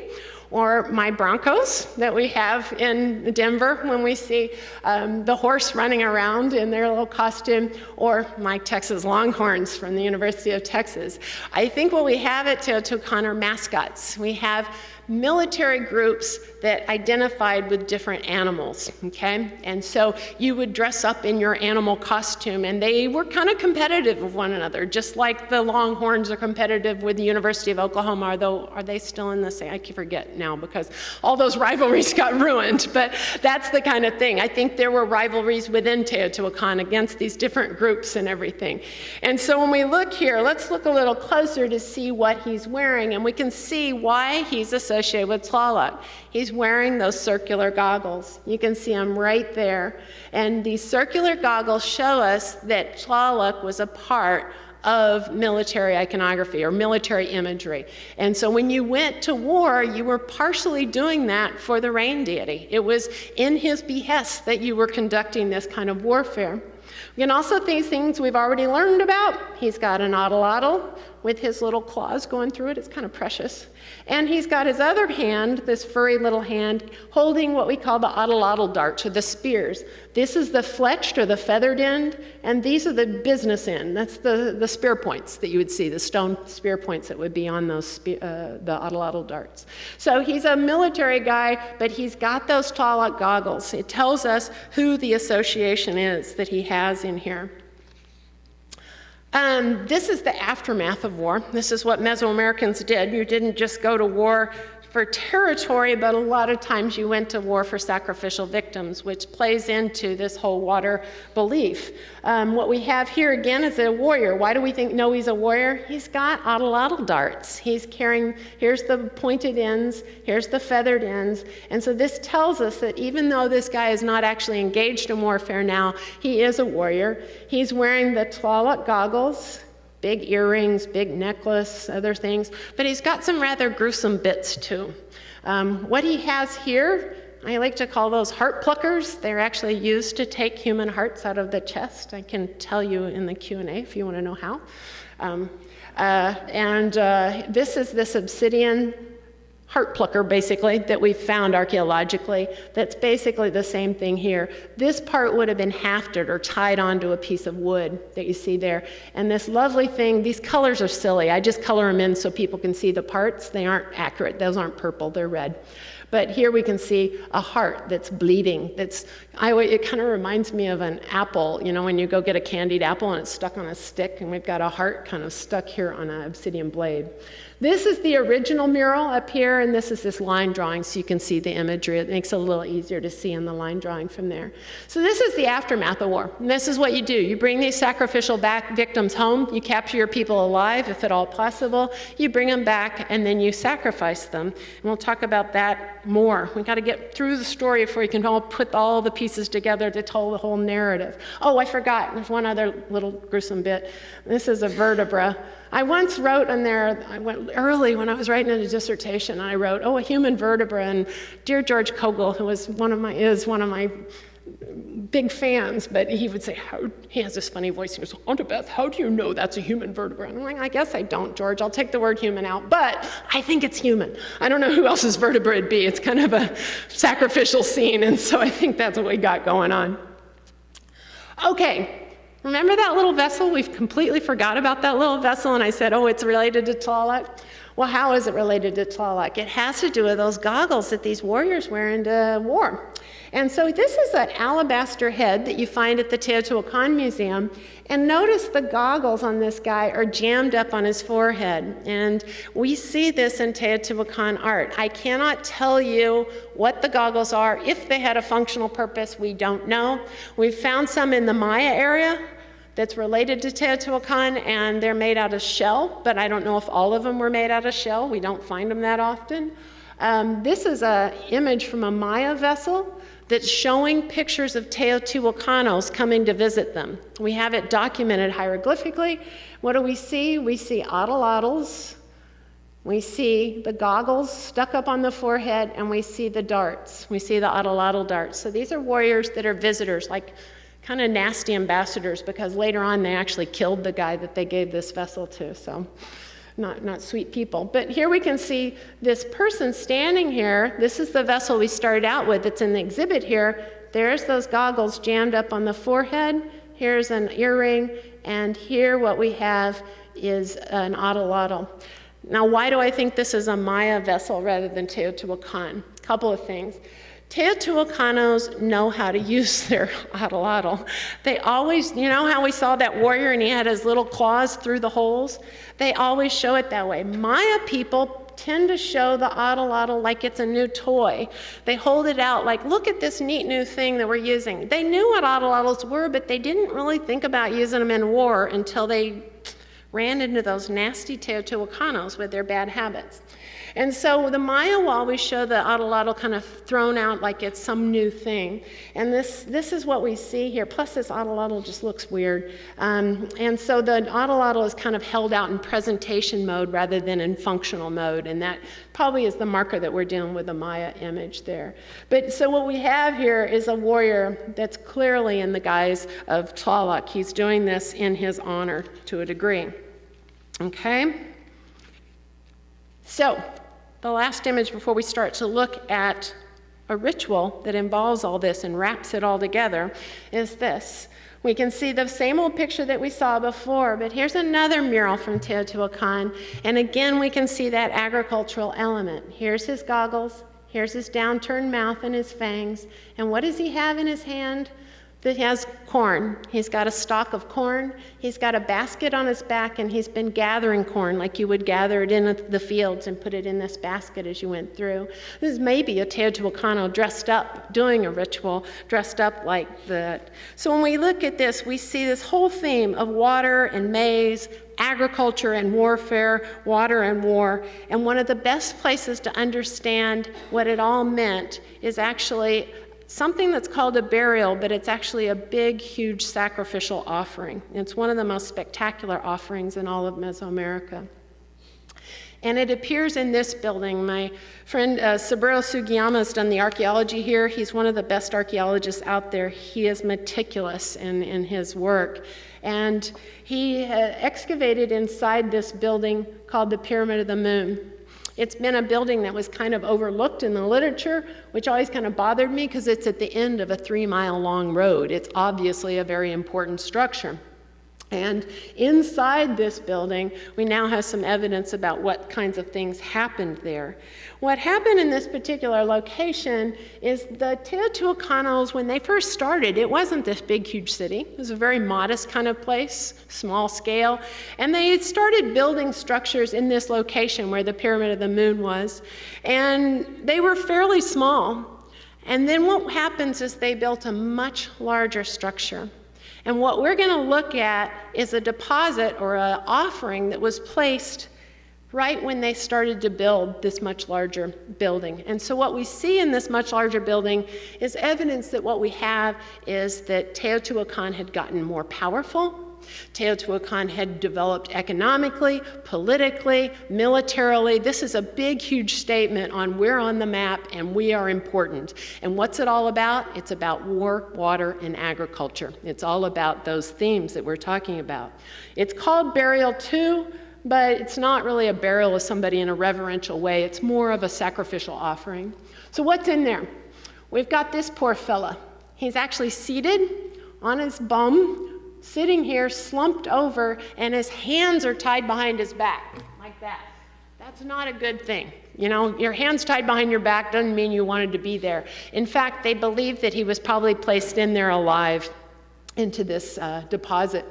or my Broncos that we have in Denver when we see the horse running around in their little costume, or my Texas Longhorns from the University of Texas. I think what we have at Teotihuacan are mascots. We have military groups that identified with different animals, okay? And so you would dress up in your animal costume, and they were kind of competitive with one another, just like the Longhorns are competitive with the University of Oklahoma, although are they still in the same? I forget now because all those rivalries got ruined, but that's the kind of thing. I think there were rivalries within Teotihuacan against these different groups and everything. And so when we look here, let's look a little closer to see what he's wearing, and we can see why he's associated with Tlaloc. He's wearing those circular goggles. You can see them right there. And these circular goggles show us that Tlaloc was a part of military iconography or military imagery. And so when you went to war, you were partially doing that for the rain deity. It was in his behest that you were conducting this kind of warfare. We can also see things we've already learned about. He's got an atlatl with his little claws going through it. It's kind of precious. And he's got his other hand, this furry little hand, holding what we call the atlatl darts, or the spears. This is the fletched or the feathered end, and these are the business end. That's the spear points that you would see, the stone spear points that would be on those the atlatl darts. So he's a military guy, but he's got those Tlaloc goggles. It tells us who the association is that he has in here. This is the aftermath of war. This is what Mesoamericans did. You didn't just go to war for territory, but a lot of times you went to war for sacrificial victims, which plays into this whole water belief. What we have here again is a warrior. Why do we know he's a warrior? He's got atlatl darts. He's carrying, here's the pointed ends, here's the feathered ends. And so this tells us that even though this guy is not actually engaged in warfare now, he is a warrior. He's wearing the Tlaloc goggles, big earrings, big necklace, other things, but he's got some rather gruesome bits too. What he has here, I like to call those heart pluckers. They're actually used to take human hearts out of the chest. I can tell you in the Q&A if you want to know how. This is this obsidian heart plucker, basically, that we found archaeologically. That's basically the same thing here. This part would have been hafted or tied onto a piece of wood that you see there. And this lovely thing, these colors are silly. I just color them in so people can see the parts. They aren't accurate. Those aren't purple, they're red. But here we can see a heart that's bleeding. It kind of reminds me of an apple, you know, when you go get a candied apple and it's stuck on a stick, and we've got a heart kind of stuck here on an obsidian blade. This is the original mural up here, and this is this line drawing, so you can see the imagery. It makes it a little easier to see in the line drawing from there. So this is the aftermath of war. And this is what you do. You bring these sacrificial victims home. You capture your people alive, if at all possible. You bring them back, and then you sacrifice them. And we'll talk about that more. We've got to get through the story before we can all put all the pieces together to tell the whole narrative. Oh, I forgot. There's one other little gruesome bit. This is a vertebra. I once wrote in there, I went early when I was writing a dissertation, I wrote, a human vertebra, and dear George Kogel, who is one of my big fans, but he would say, he has this funny voice, he goes, Annabeth, how do you know that's a human vertebra? And I'm like, I guess I don't, George, I'll take the word human out, but I think it's human. I don't know who else's vertebra it'd be. It's kind of a sacrificial scene, and so I think that's what we got going on. Okay. Remember that little vessel? We've completely forgot about that little vessel, and I said, it's related to Tlaloc. Well, how is it related to Tlaloc? It has to do with those goggles that these warriors wear into war. And so this is an alabaster head that you find at the Teotihuacan Museum, and notice the goggles on this guy are jammed up on his forehead, and we see this in Teotihuacan art. I cannot tell you what the goggles are. If they had a functional purpose, we don't know. We've found some in the Maya area that's related to Teotihuacan, and they're made out of shell, but I don't know if all of them were made out of shell. We don't find them that often. This is an image from a Maya vessel that's showing pictures of Teotihuacanos coming to visit them. We have it documented hieroglyphically. What do we see? We see atlatls, we see the goggles stuck up on the forehead, and we see the darts. We see the atlatl darts. So these are warriors that are visitors, like kind of nasty ambassadors, because later on they actually killed the guy that they gave this vessel to, so not sweet people. But here we can see this person standing here. This is the vessel we started out with that's in the exhibit here. There's those goggles jammed up on the forehead. Here's an earring, and here what we have is an atlatl. Now, why do I think this is a Maya vessel rather than Teotihuacan? A couple of things. Teotihuacanos know how to use their atlatl. They always, you know how we saw that warrior and he had his little claws through the holes? They always show it that way. Maya people tend to show the atlatl like it's a new toy. They hold it out like, look at this neat new thing that we're using. They knew what atlatls were, but they didn't really think about using them in war until they ran into those nasty Teotihuacanos with their bad habits. And so the Maya will always show the atlatl kind of thrown out like it's some new thing. And this is what we see here. Plus this atlatl just looks weird. And so the atlatl is kind of held out in presentation mode rather than in functional mode. And that probably is the marker that we're dealing with the Maya image there. But so what we have here is a warrior that's clearly in the guise of Tlaloc. He's doing this in his honor to a degree. Okay? So, the last image before we start to look at a ritual that involves all this and wraps it all together is this. We can see the same old picture that we saw before, but here's another mural from Teotihuacan, and again we can see that agricultural element. Here's his goggles, here's his downturned mouth and his fangs, and what does he have in his hand? that has corn. He's got a stalk of corn, he's got a basket on his back, and he's been gathering corn like you would gather it in the fields and put it in this basket as you went through. This is maybe a Teotihuacano dressed up, doing a ritual, dressed up like that. So when we look at this, we see this whole theme of water and maize, agriculture and warfare, water and war. And one of the best places to understand what it all meant is actually something that's called a burial, but it's actually a big, huge sacrificial offering. It's one of the most spectacular offerings in all of Mesoamerica. And it appears in this building. My friend Saburo Sugiyama has done the archaeology here. He's one of the best archaeologists out there. He is meticulous in his work. And he excavated inside this building called the Pyramid of the Moon. It's been a building that was kind of overlooked in the literature, which always kind of bothered me because it's at the end of a 3-mile-long road. It's obviously a very important structure. And inside this building, we now have some evidence about what kinds of things happened there. What happened in this particular location is the Teotihuacanos, when they first started, it wasn't this big, huge city. It was a very modest kind of place, small scale. And they had started building structures in this location where the Pyramid of the Moon was. And they were fairly small. And then what happens is they built a much larger structure. And what we're going to look at is a deposit or an offering that was placed right when they started to build this much larger building. And so what we see in this much larger building is evidence that what we have is that Teotihuacan had gotten more powerful. Teotihuacan had developed economically, politically, militarily. This is a big, huge statement on we're on the map and we are important. And what's it all about? It's about war, water, and agriculture. It's all about those themes that we're talking about. It's called burial too, but it's not really a burial of somebody in a reverential way. It's more of a sacrificial offering. So what's in there? We've got this poor fella. He's actually seated on his bum, sitting here slumped over, and his hands are tied behind his back, like that. That's not a good thing. You know, your hands tied behind your back doesn't mean you wanted to be there. In fact, they believe that he was probably placed in there alive into this deposit.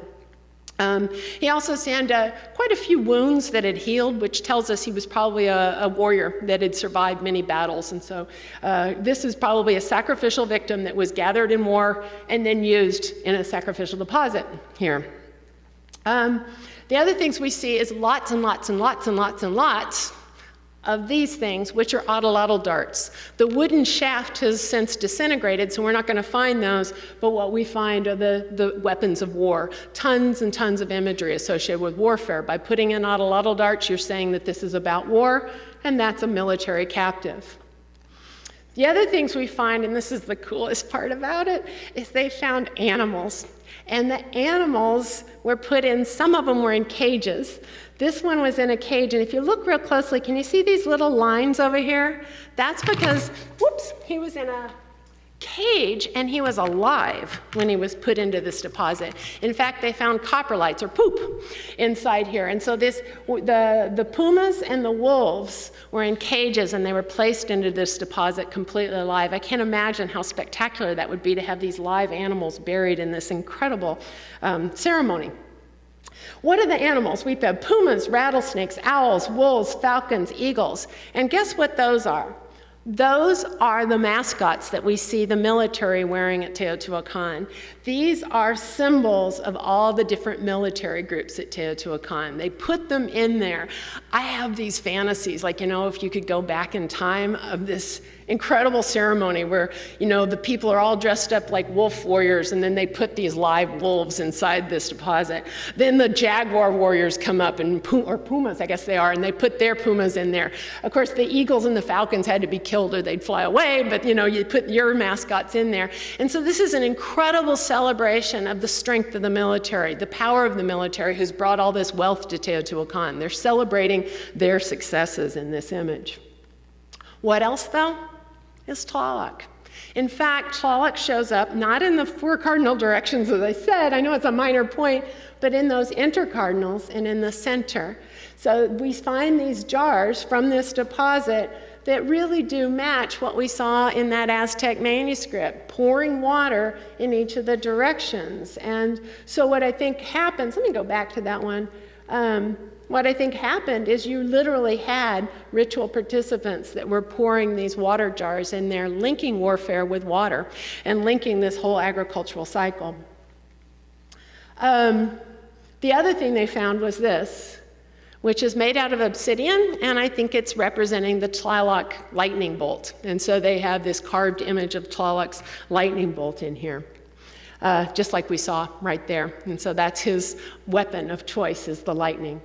He also had quite a few wounds that had healed, which tells us he was probably a warrior that had survived many battles. And so this is probably a sacrificial victim that was gathered in war and then used in a sacrificial deposit here. The other things we see is lots and lots and lots and lots and lots of these things, which are autolotl darts. The wooden shaft has since disintegrated, so we're not going to find those, but what we find are the weapons of war. Tons and tons of imagery associated with warfare. By putting in autolotl darts, you're saying that this is about war, and that's a military captive. The other things we find, and this is the coolest part about it, is they found animals. And the animals were put in, some of them were in cages. This one was in a cage, and if you look real closely, can you see these little lines over here? That's because, whoops, he was in a cage and he was alive when he was put into this deposit. In fact, they found coprolites or poop inside here. And so the pumas and the wolves were in cages and they were placed into this deposit completely alive. I can't imagine how spectacular that would be to have these live animals buried in this incredible ceremony. What are the animals? We have pumas, rattlesnakes, owls, wolves, falcons, eagles. And guess what those are? Those are the mascots that we see the military wearing at Teotihuacan. These are symbols of all the different military groups at Teotihuacan. They put them in there. I have these fantasies, like, you know, if you could go back in time of this incredible ceremony where, you know, the people are all dressed up like wolf warriors and then they put these live wolves inside this deposit. Then the jaguar warriors come up, or pumas, I guess they are, and they put their pumas in there. Of course, the eagles and the falcons had to be killed or they'd fly away, but, you know, you put your mascots in there. And so this is an incredible celebration of the strength of the military, the power of the military who's brought all this wealth to Teotihuacan. They're celebrating their successes in this image. What else, though? Is Tlaloc. In fact, Tlaloc shows up not in the 4 cardinal directions, as I said, I know it's a minor point, but in those intercardinals and in the center. So we find these jars from this deposit that really do match what we saw in that Aztec manuscript, pouring water in each of the directions. And so what I think happens, let me go back to that one. What I think happened is you literally had ritual participants that were pouring these water jars in there, linking warfare with water and linking this whole agricultural cycle. The other thing they found was this, which is made out of obsidian, and I think it's representing the Tlaloc lightning bolt. And so they have this carved image of Tlaloc's lightning bolt in here, just like we saw right there. And so that's his weapon of choice, is the lightning.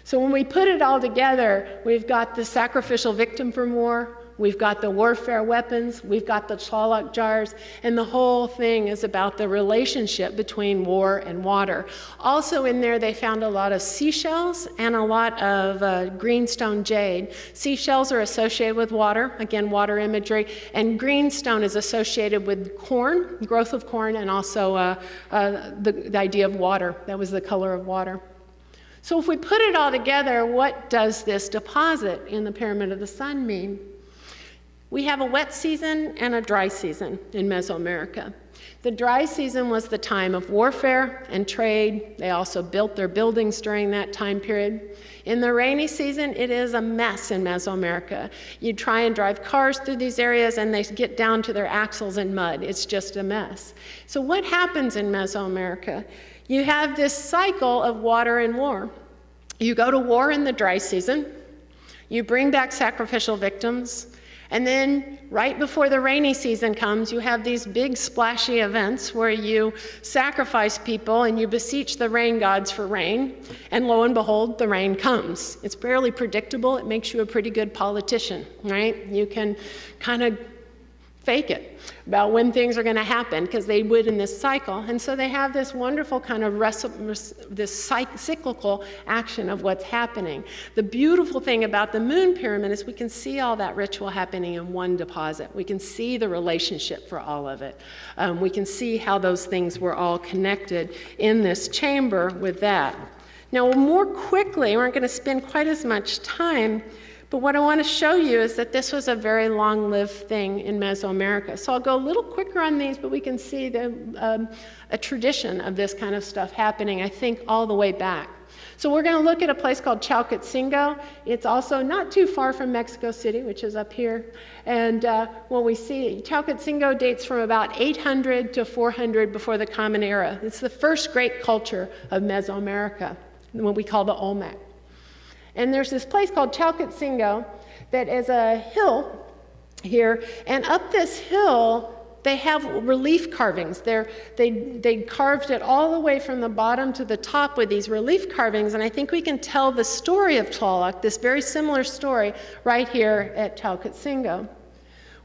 So when we put it all together, we've got the sacrificial victim from war, we've got the warfare weapons, we've got the Tlaloc jars, and the whole thing is about the relationship between war and water. Also in there, they found a lot of seashells and a lot of greenstone jade. Seashells are associated with water, again, water imagery, and greenstone is associated with corn, growth of corn, and also the idea of water. That was the color of water. So if we put it all together, what does this deposit in the Pyramid of the Sun mean? We have a wet season and a dry season in Mesoamerica. The dry season was the time of warfare and trade. They also built their buildings during that time period. In the rainy season, it is a mess in Mesoamerica. You try and drive cars through these areas and they get down to their axles in mud. It's just a mess. So what happens in Mesoamerica? You have this cycle of water and war. You go to war in the dry season, you bring back sacrificial victims, and then right before the rainy season comes, you have these big splashy events where you sacrifice people and you beseech the rain gods for rain, and lo and behold, the rain comes. It's fairly predictable. It makes you a pretty good politician, right? You can kind of fake it about when things are going to happen, because they would in this cycle. And so they have this wonderful kind of cyclical action of what's happening. The beautiful thing about the moon pyramid is we can see all that ritual happening in one deposit. We can see the relationship for all of it. We can see how those things were all connected in this chamber with that. Now, more quickly, we aren't going to spend quite as much time, but what I want to show you is that this was a very long-lived thing in Mesoamerica. So I'll go a little quicker on these, but we can see a tradition of this kind of stuff happening, I think, all the way back. So we're going to look at a place called Chalcatzingo. It's also not too far from Mexico City, which is up here. And when we see, Chalcatzingo dates from about 800 to 400 before the Common Era. It's the first great culture of Mesoamerica, what we call the Olmec. And there's this place called Chalcatzingo that is a hill here, and up this hill they have relief carvings. They carved it all the way from the bottom to the top with these relief carvings, and I think we can tell the story of Tlaloc, this very similar story, right here at Chalcatzingo.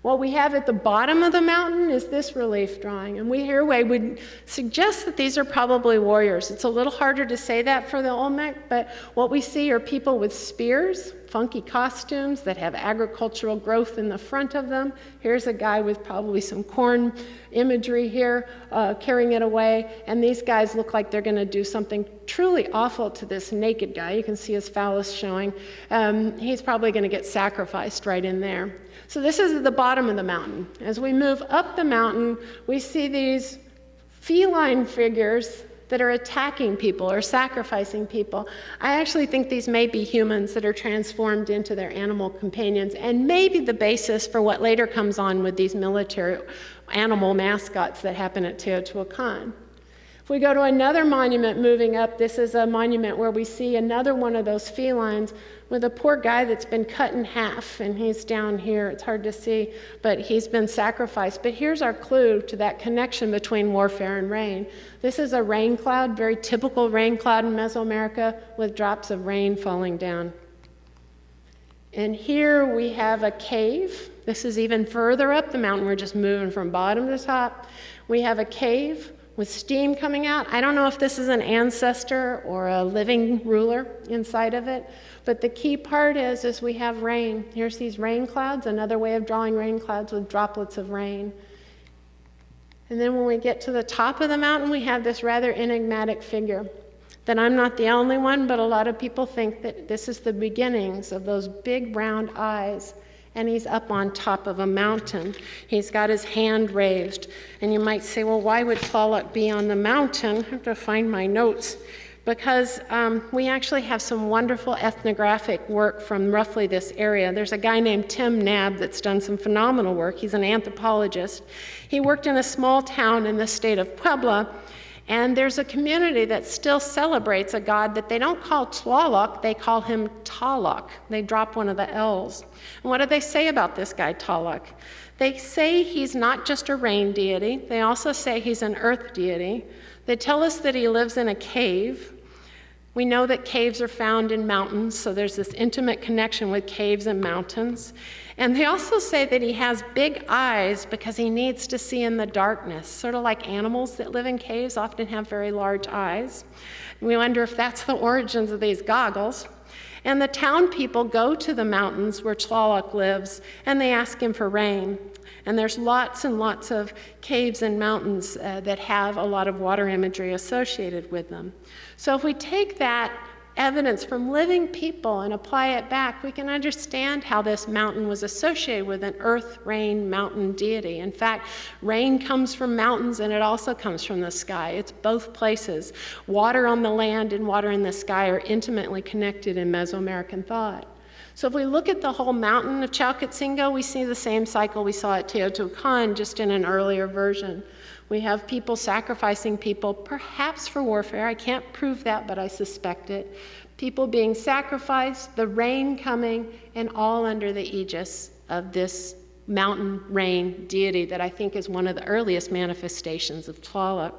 What we have at the bottom of the mountain is this relief drawing, and we would suggest that these are probably warriors. It's a little harder to say that for the Olmec, but what we see are people with spears, funky costumes that have agricultural growth in the front of them. Here's a guy with probably some corn imagery here, carrying it away, and these guys look like they're going to do something truly awful to this naked guy. You can see his phallus showing. He's probably going to get sacrificed right in there. So this is at the bottom of the mountain. As we move up the mountain, we see these feline figures that are attacking people or sacrificing people. I actually think these may be humans that are transformed into their animal companions, and maybe the basis for what later comes on with these military animal mascots that happen at Teotihuacan. If we go to another monument moving up, this is a monument where we see another one of those felines with a poor guy that's been cut in half, and he's down here. It's hard to see, but he's been sacrificed. But here's our clue to that connection between warfare and rain. This is a rain cloud, very typical rain cloud in Mesoamerica, with drops of rain falling down. And here we have a cave. This is even further up the mountain. We're just moving from bottom to top. We have a cave with steam coming out. I don't know if this is an ancestor or a living ruler inside of it, but the key part is we have rain. Here's these rain clouds, another way of drawing rain clouds with droplets of rain. And then when we get to the top of the mountain, we have this rather enigmatic figure that I'm not the only one, but a lot of people think that this is the beginnings of those big round eyes and he's up on top of a mountain. He's got his hand raised, and you might say, well, why would Tlaloc be on the mountain? I have to find my notes. Because we actually have some wonderful ethnographic work from roughly this area. There's a guy named Tim Nab that's done some phenomenal work. He's an anthropologist. He worked in a small town in the state of Puebla, and there's a community that still celebrates a god that they don't call Tlaloc, they call him Tlaloc. They drop one of the L's. And what do they say about this guy, Tlaloc? They say he's not just a rain deity. They also say he's an earth deity. They tell us that he lives in a cave. We know that caves are found in mountains, so there's this intimate connection with caves and mountains. And they also say that he has big eyes because he needs to see in the darkness, sort of like animals that live in caves often have very large eyes. And we wonder if that's the origins of these goggles. And the town people go to the mountains where Tlaloc lives, and they ask him for rain. And there's lots and lots of caves and mountains that have a lot of water imagery associated with them. So if we take that evidence from living people and apply it back, we can understand how this mountain was associated with an earth, rain, mountain deity. In fact, rain comes from mountains and it also comes from the sky. It's both places. Water on the land and water in the sky are intimately connected in Mesoamerican thought. So if we look at the whole mountain of Chalcatzingo, we see the same cycle we saw at Teotihuacan, just in an earlier version. We have people sacrificing people, perhaps for warfare. I can't prove that, but I suspect it. People being sacrificed, the rain coming, and all under the aegis of this mountain rain deity that I think is one of the earliest manifestations of Tlaloc.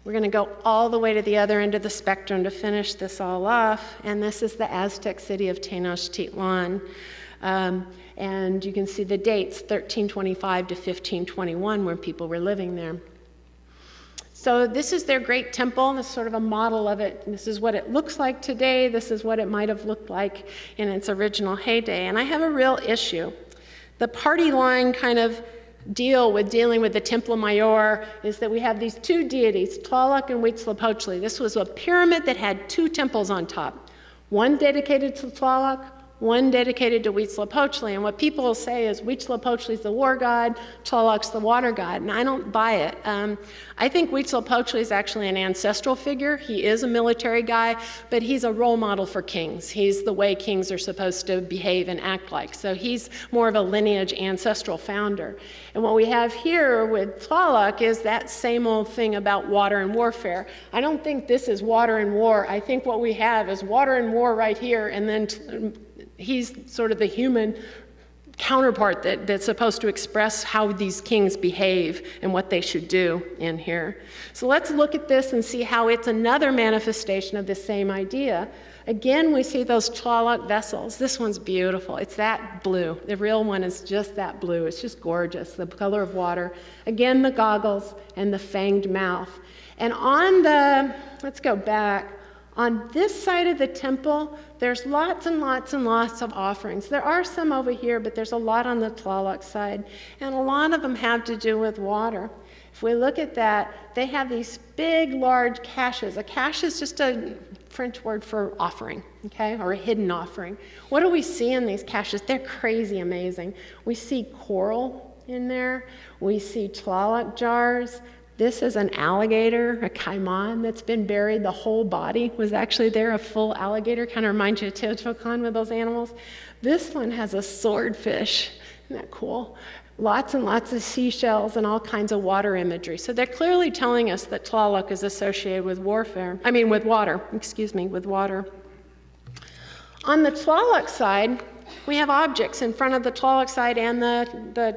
We're going to go all the way to the other end of the spectrum to finish this all off, and this is the Aztec city of Tenochtitlan. And you can see the dates, 1325 to 1521, where people were living there. So this is their great temple, and this is sort of a model of it. This is what it looks like today. This is what it might have looked like in its original heyday. And I have a real issue. The party line kind of dealing with the Templo Mayor is that we have these two deities, Tlaloc and Huitzilopochtli. This was a pyramid that had two temples on top, one dedicated to Tlaloc, one dedicated to Huitzilopochtli. And what people will say is Huitzilopochtli is the war god, Tlaloc's the water god, and I don't buy it. I think Huitzilopochtli is actually an ancestral figure. He is a military guy, but he's a role model for kings. He's the way kings are supposed to behave and act like. So he's more of a lineage ancestral founder. And what we have here with Tlaloc is that same old thing about water and warfare. I don't think this is water and war. I think what we have is water and war right here, and then he's sort of the human counterpart that's supposed to express how these kings behave and what they should do in here. So let's look at this and see how it's another manifestation of the same idea. Again, we see those Tlaloc vessels. This one's beautiful. It's that blue. The real one is just that blue. It's just gorgeous, the color of water. Again, the goggles and the fanged mouth. And on the, let's go back, on this side of the temple, there's lots and lots and lots of offerings. There are some over here, but there's a lot on the Tlaloc side, and a lot of them have to do with water. If we look at that, they have these big, large caches. A cache is just a French word for offering, okay, or a hidden offering. What do we see in these caches? They're crazy amazing. We see coral in there. We see Tlaloc jars. This is an alligator, a caiman that's been buried. The whole body was actually there, a full alligator. Kind of reminds you of Teotihuacan with those animals. This one has a swordfish. Isn't that cool? Lots and lots of seashells and all kinds of water imagery. So they're clearly telling us that Tlaloc is associated with water. With water. On the Tlaloc side, we have objects in front of the Tlaloc side and the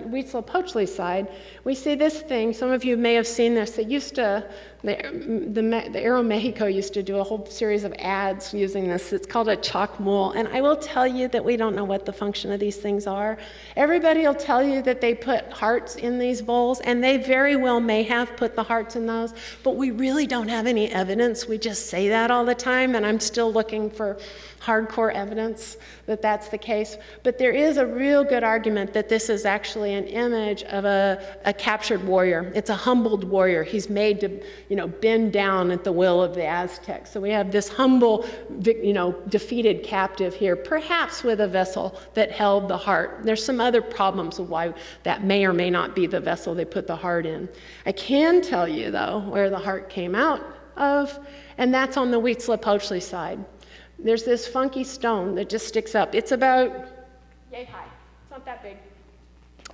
Huitzilopochtli side. We see this thing. Some of you may have seen this. They used to, the Aero Mexico used to do a whole series of ads using this. It's called a chalk mule. And I will tell you that we don't know what the function of these things are. Everybody will tell you that they put hearts in these bowls, and they very well may have put the hearts in those, but we really don't have any evidence. We just say that all the time, and I'm still looking for hardcore evidence that that's the case. But there is a real good argument that this is actually an image of a captured warrior. It's a humbled warrior. He's made to bend down at the will of the Aztecs. So we have this humble, defeated captive here, perhaps with a vessel that held the heart. There's some other problems of why that may or may not be the vessel they put the heart in. I can tell you, though, where the heart came out of, and that's on the Huitzilopochtli side. There's this funky stone that just sticks up. It's about yay high. It's not that big.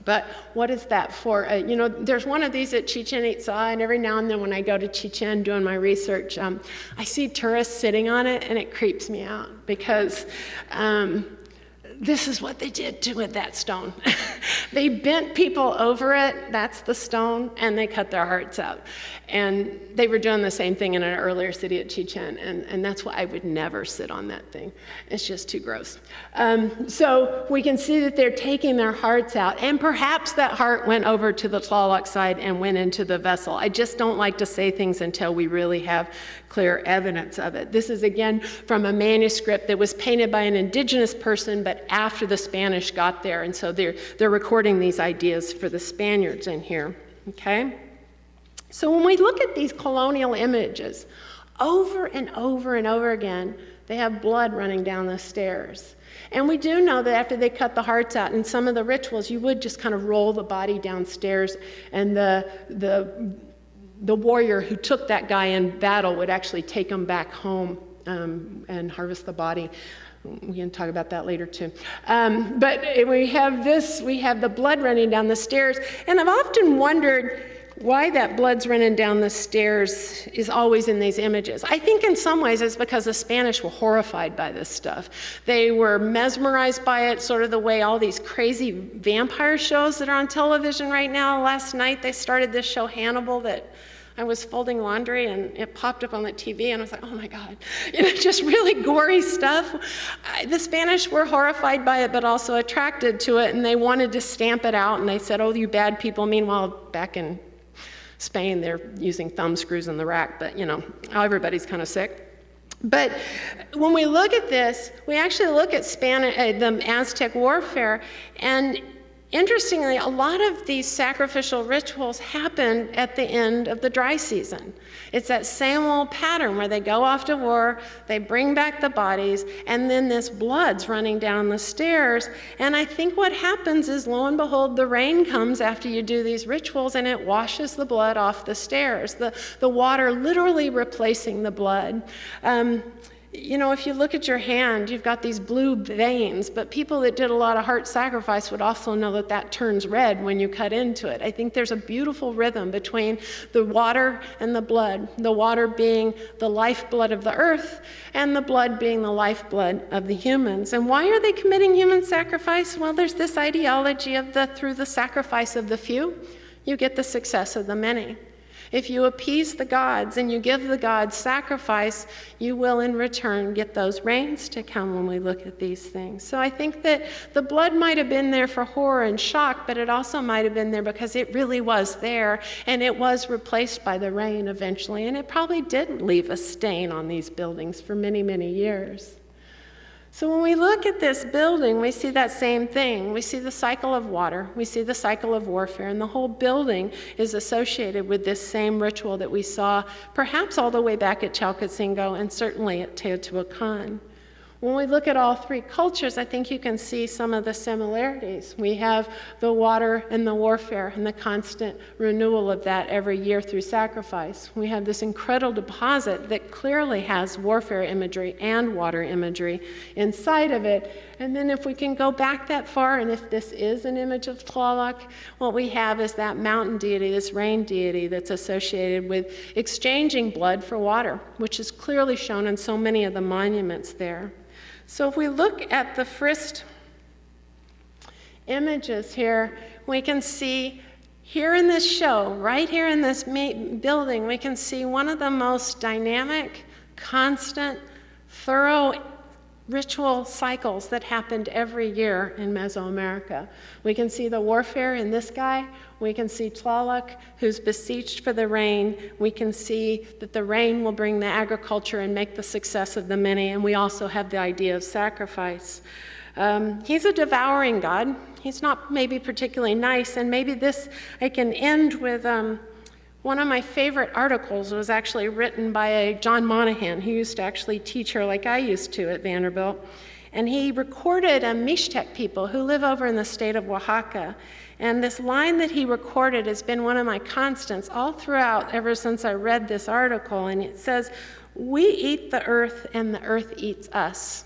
But what is that for? There's one of these at Chichen Itza, and every now and then when I go to Chichen doing my research, I see tourists sitting on it, and it creeps me out because this is what they did with that stone. They bent people over it, that's the stone, and they cut their hearts out. And they were doing the same thing in an earlier city at Chichen, and that's why I would never sit on that thing. It's just too gross. So we can see that they're taking their hearts out, and perhaps that heart went over to the Tlaloc side and went into the vessel. I just don't like to say things until we really have clear evidence of it. This is again from a manuscript that was painted by an indigenous person, but after the Spanish got there, and so they're recording these ideas for the Spaniards in here, okay? So when we look at these colonial images, over and over and over again, they have blood running down the stairs. And we do know that after they cut the hearts out, in some of the rituals, you would just kind of roll the body downstairs, and the warrior who took that guy in battle would actually take him back home and harvest the body. We can talk about that later too. But we have the blood running down the stairs, and I've often wondered why that blood's running down the stairs is always in these images. I think in some ways it's because the Spanish were horrified by this stuff. They were mesmerized by it, sort of the way all these crazy vampire shows that are on television right now. Last night they started this show Hannibal that I was folding laundry and it popped up on the TV and I was like, oh my God, just really gory stuff. The Spanish were horrified by it, but also attracted to it, and they wanted to stamp it out, and they said, oh, you bad people. Meanwhile, back in Spain, they're using thumb screws in the rack, but everybody's kind of sick. But when we look at this, we actually look at the Aztec warfare, and interestingly, a lot of these sacrificial rituals happen at the end of the dry season. It's that same old pattern where they go off to war, they bring back the bodies, and then this blood's running down the stairs. And I think what happens is, lo and behold, the rain comes after you do these rituals, and it washes the blood off the stairs, the water literally replacing the blood. If you look at your hand, you've got these blue veins, but people that did a lot of heart sacrifice would also know that that turns red when you cut into it. I think there's a beautiful rhythm between the water and the water being the lifeblood of the earth, and the blood being the lifeblood of the humans. And why are they committing human sacrifice? Well, there's this ideology of through the sacrifice of the few, you get the success of the many. If you appease the gods and you give the gods sacrifice, you will in return get those rains to come when we look at these things. So I think that the blood might have been there for horror and shock, but it also might have been there because it really was there, and it was replaced by the rain eventually, and it probably didn't leave a stain on these buildings for many, many years. So when we look at this building, we see that same thing. We see the cycle of water, we see the cycle of warfare, and the whole building is associated with this same ritual that we saw perhaps all the way back at Chalcatzingo and certainly at Teotihuacan. When we look at all three cultures, I think you can see some of the similarities. We have the water and the warfare and the constant renewal of that every year through sacrifice. We have this incredible deposit that clearly has warfare imagery and water imagery inside of it. And then if we can go back that far, and if this is an image of Tlaloc, what we have is that mountain deity, this rain deity that's associated with exchanging blood for water, which is clearly shown in so many of the monuments there. So if we look at the first images here, we can see here in this show, right here in this building, we can see one of the most dynamic, constant, thorough ritual cycles that happened every year in Mesoamerica. We can see the warfare in this guy. We can see Tlaloc, who's beseeched for the rain. We can see that the rain will bring the agriculture and make the success of the many. And we also have the idea of sacrifice. He's a devouring God. He's not maybe particularly nice. And maybe this, I can end with One of my favorite articles was actually written by a John Monahan, who used to actually teach her like I used to at Vanderbilt. And he recorded Mixtec people who live over in the state of Oaxaca. And this line that he recorded has been one of my constants all throughout ever since I read this article. And it says, "We eat the earth and the earth eats us."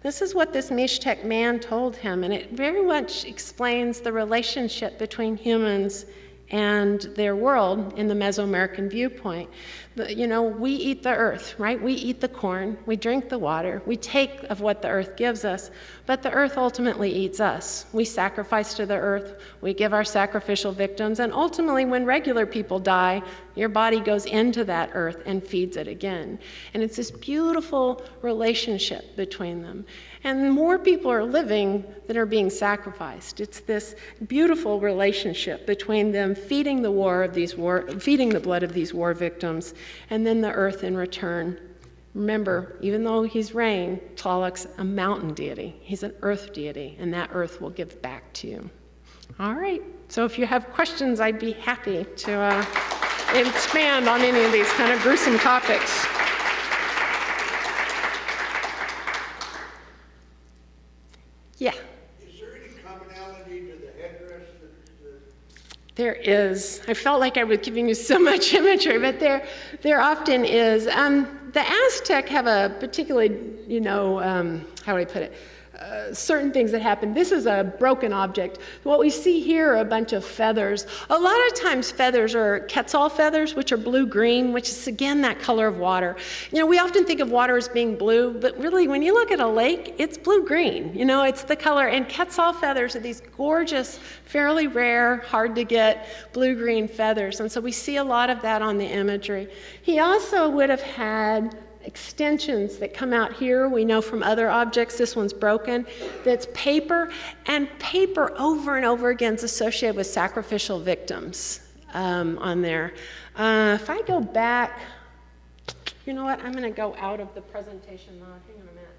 This is what this Mixtec man told him, and it very much explains the relationship between humans and their world in the Mesoamerican viewpoint. We eat the earth, right? We eat the corn, we drink the water, we take of what the earth gives us, but the earth ultimately eats us. We sacrifice to the earth, we give our sacrificial victims, and ultimately when regular people die, your body goes into that earth and feeds it again. And it's this beautiful relationship between them. And more people are living than are being sacrificed. It's this beautiful relationship between them feeding the blood of these war victims, and then the earth in return. Remember, even though he's rain, Tlaloc's a mountain deity. He's an earth deity, and that earth will give back to you. All right, so if you have questions, I'd be happy to expand on any of these kind of gruesome topics. Yeah. Is there any commonality to the headdress There is. I felt like I was giving you so much imagery, but there often is. The Aztec have a particularly, how do I put it? Certain things that happen. This is a broken object. What we see here are a bunch of feathers. A lot of times feathers are Quetzal feathers, which are blue-green, which is, again, that color of water. We often think of water as being blue, but really, when you look at a lake, it's blue-green. It's the color. And Quetzal feathers are these gorgeous, fairly rare, hard-to-get blue-green feathers. And so we see a lot of that on the imagery. He also would have had extensions that come out here. We know from other objects, this one's broken, that's paper, and paper over and over again is associated with sacrificial victims on there. If I go back, you know what, I'm going to go out of the presentation mode. Hang on a minute.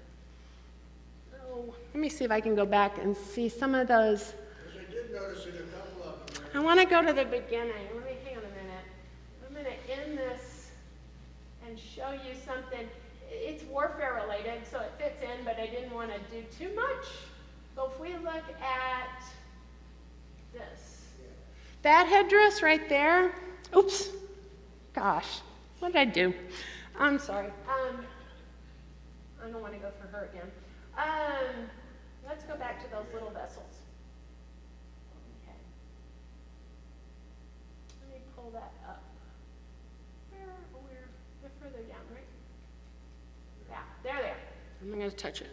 Oh, let me see if I can go back and see some of those. I did notice in a couple of them. I want to go to the beginning. Let me hang on a minute. I'm going to end this and show you something. It's warfare related, so it fits in, but I didn't want to do too much. So if we look at this, that headdress right there, oops, gosh, what did I do? I'm sorry. I don't want to go for her again. Let's go back to those little vessels. Okay. Let me pull that up. They're further down, right? Yeah, they're there. I'm going to touch it.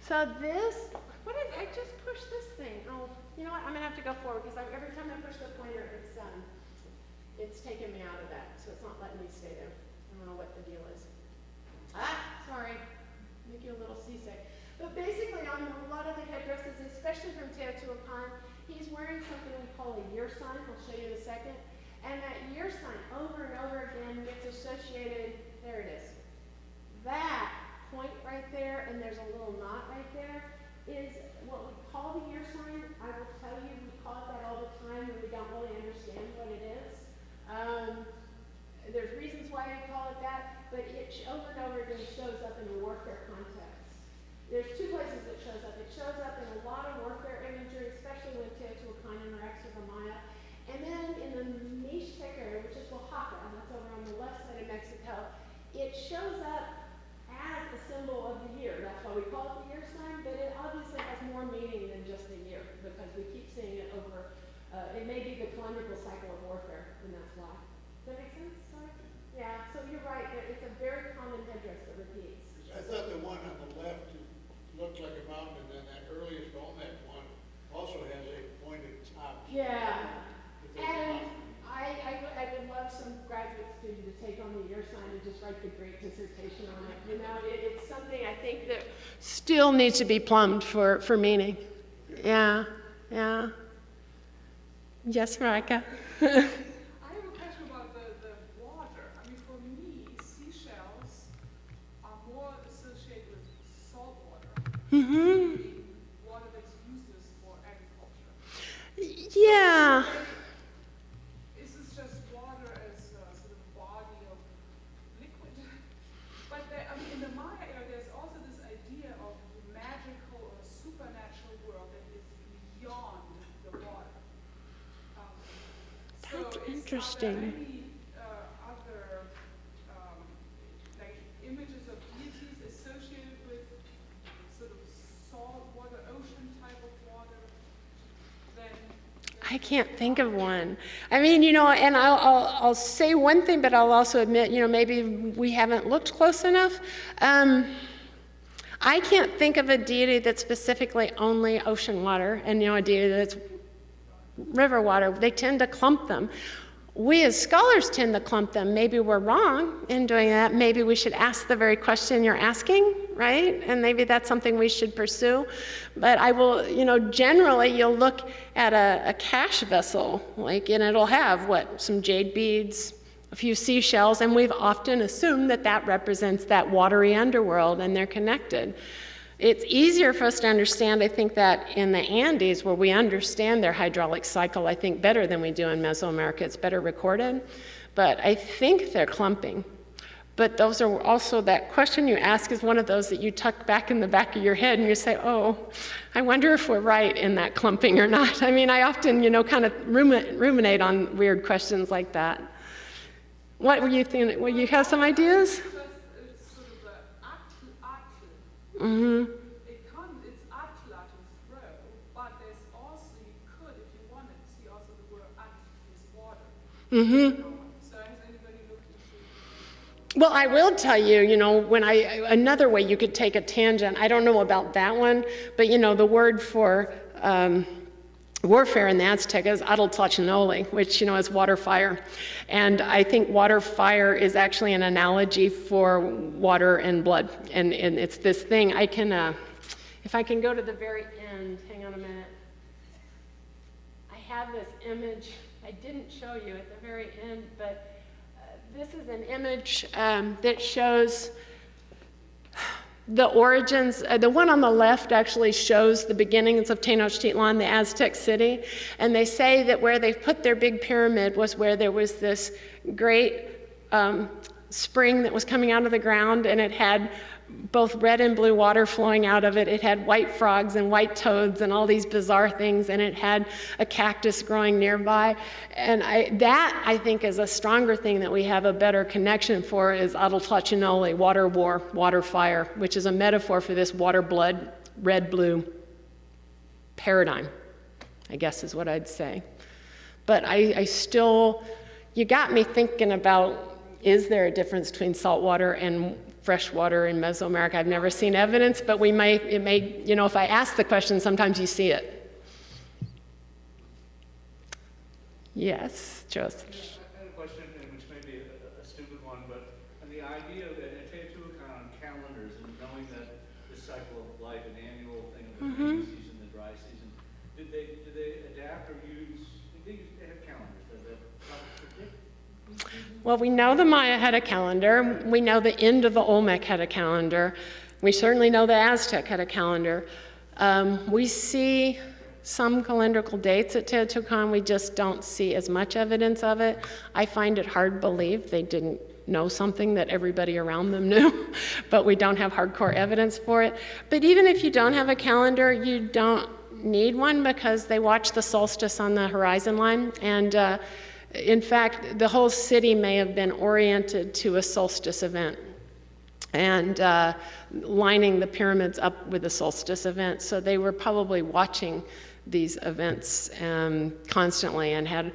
So this, I just pushed this thing. Oh, you know what? I'm going to have to go forward because every time I push the pointer, it's taking me out of that. So it's not letting me stay there. I don't know what the deal is. Sorry. Make you a little seasick. But basically, on a lot of the headdresses, especially from Teotihuacan, he's wearing something we call a year sign. I'll show you in a second. And that year sign over and over again gets associated, there it is. That point right there, and there's a little knot right there, is what we call the year sign. I will tell you, we call it that all the time when we don't really understand what it is. There's reasons why we call it that, but it over and over again shows up in a warfare context. There's two places it shows up. It shows up in a lot of warfare imagery, especially when Teotihuacan interacts with the Maya. And then in the Mixtec area, which is Oaxaca, that's over on the left side of Mexico, it shows up as a symbol of the year. That's why we call it the year sign, but it obviously has more meaning than just a year, because we keep seeing it over, it may be the calendrical cycle of warfare, and that's why. Does that make sense? Sorry? Yeah, so you're right, it's a very common headdress that repeats. I thought the one on the left looked like a mountain, and then that earliest Olmec one also has a pointed top. Yeah. And I would love some graduate student to take on the year sign and just write the great dissertation on it. It's something I think that still needs to be plumbed for meaning. Yeah. Yes, Veronica? I have a question about the water. For me, seashells are more associated with salt water. Mm-hmm. Water that's useless for agriculture. Yeah. Is this just water as Interesting. Are there any other like images of deities associated with sort of salt water, ocean type of water? I can't think of one. I mean, and I'll say one thing, but I'll also admit, maybe we haven't looked close enough. I can't think of a deity that's specifically only ocean water, and a deity that's river water. They tend to clump them. We as scholars tend to clump them. Maybe we're wrong in doing that. Maybe we should ask the very question you're asking, right? And maybe that's something we should pursue. But I will, generally you'll look at a cache vessel, and it'll have, some jade beads, a few seashells, and we've often assumed that represents that watery underworld, and they're connected. It's easier for us to understand, I think, that in the Andes, where we understand their hydraulic cycle, I think, better than we do in Mesoamerica. It's better recorded. But I think they're clumping. But those are also, that question you ask is one of those that you tuck back in the back of your head and you say, oh, I wonder if we're right in that clumping or not. I mean, I often, kind of ruminate on weird questions like that. What were you thinking? Well, you have some ideas? It's sort of the Mm-hmm. it's atla to throw, but there's also, you could, if you wanted, see also the word at is water. Mm-hmm. So has anybody looked into? Well, I will tell you, another way you could take a tangent, I don't know about that one, but the word for warfare in the Aztec is Tlachinoli, which, is water fire. And I think water fire is actually an analogy for water and blood. And it's this thing, I can, if I can go to the very end, hang on a minute. I have this image, I didn't show you at the very end, but this is an image that shows the origins. The one on the left actually shows the beginnings of Tenochtitlan, the Aztec city. And they say that where they've put their big pyramid was where there was this great spring that was coming out of the ground, and it had both red and blue water flowing out of it. It had white frogs and white toads and all these bizarre things, and it had a cactus growing nearby. And I think is a stronger thing that we have a better connection for is Tlachinoli, water war, water fire, which is a metaphor for this water blood, red blue paradigm, I guess is what I'd say. But I still, you got me thinking about, is there a difference between saltwater and freshwater in Mesoamerica? I've never seen evidence, but it may, if I ask the question, sometimes you see it. Yes, Joseph. I had a question, which may be a stupid one, but the idea that Teotihuacan calendars and knowing that the cycle of life, an annual thing of the rainy season, the dry season, did they adapt or use? They have calendars. Does that help predict? Well, we know the Maya had a calendar. We know the end of the Olmec had a calendar. We certainly know the Aztec had a calendar. We see some calendrical dates at Teotihuacan. We just don't see as much evidence of it. I find it hard to believe they didn't know something that everybody around them knew, but we don't have hardcore evidence for it. But even if you don't have a calendar, you don't need one because they watch the solstice on the horizon line. And in fact, the whole city may have been oriented to a solstice event and lining the pyramids up with the solstice event. So they were probably watching these events constantly and had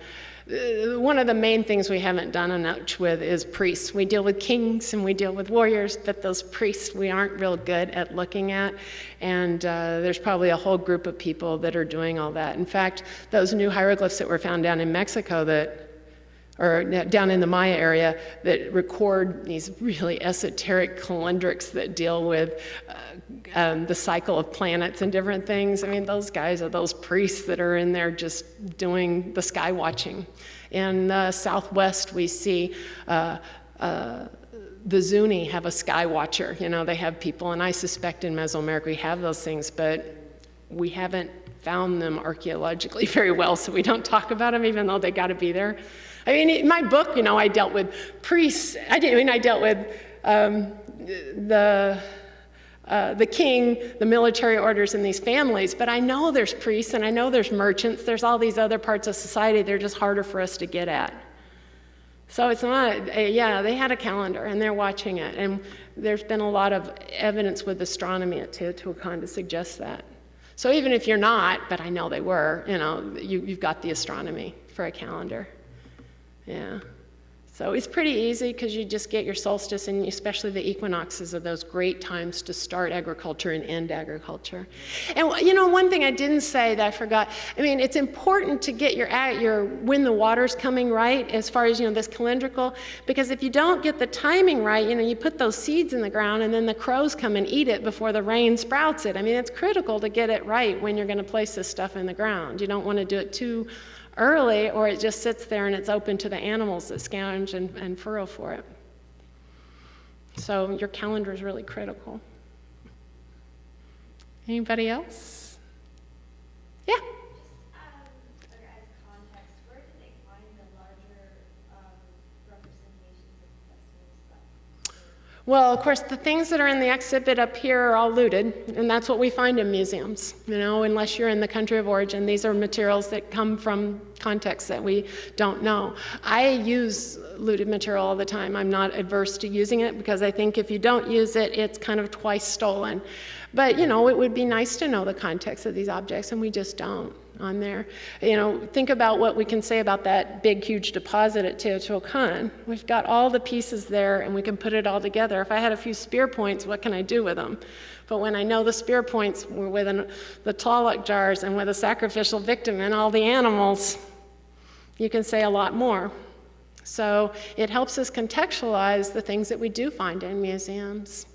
one of the main things we haven't done much with is priests. We deal with kings and we deal with warriors, but those priests we aren't real good at looking at. And there's probably a whole group of people that are doing all that. In fact, those new hieroglyphs that were found down in Mexico or down in the Maya area that record these really esoteric calendrics that deal with the cycle of planets and different things. I mean, those guys are those priests that are in there just doing the sky watching. In the Southwest, we see the Zuni have a sky watcher. They have people, and I suspect in Mesoamerica we have those things, but we haven't found them archaeologically very well, so we don't talk about them, even though they got to be there. I mean, in my book, I dealt with priests. I dealt with the king, the military orders, and these families. But I know there's priests, and I know there's merchants. There's all these other parts of society. They're just harder for us to get at. So it's not, yeah, they had a calendar and they're watching it. And there's been a lot of evidence with astronomy at Teotihuacan to suggest that. So even if you're not, but I know they were, you've got the astronomy for a calendar. Yeah. So it's pretty easy because you just get your solstice, and especially the equinoxes are those great times to start agriculture and end agriculture. And one thing I didn't say that I forgot, it's important to get your when the water's coming right as far as, this calendrical, because if you don't get the timing right, you put those seeds in the ground and then the crows come and eat it before the rain sprouts it. It's critical to get it right when you're going to place this stuff in the ground. You don't want to do it too early, or it just sits there and it's open to the animals that scrounge and furrow for it. So your calendar is really critical. Anybody else? Yeah? Just as context, where did they find the larger representations of festivals? Well, of course, the things that are in the exhibit up here are all looted, and that's what we find in museums. Unless you're in the country of origin, these are materials that come from contexts that we don't know. I use looted material all the time. I'm not adverse to using it because I think if you don't use it, it's kind of twice stolen. But, it would be nice to know the context of these objects, and we just don't on there. Think about what we can say about that big, huge deposit at Teotihuacan. We've got all the pieces there, and we can put it all together. If I had a few spear points, what can I do with them? But when I know the spear points were within the Tlaloc jars and with a sacrificial victim and all the animals, you can say a lot more. So it helps us contextualize the things that we do find in museums.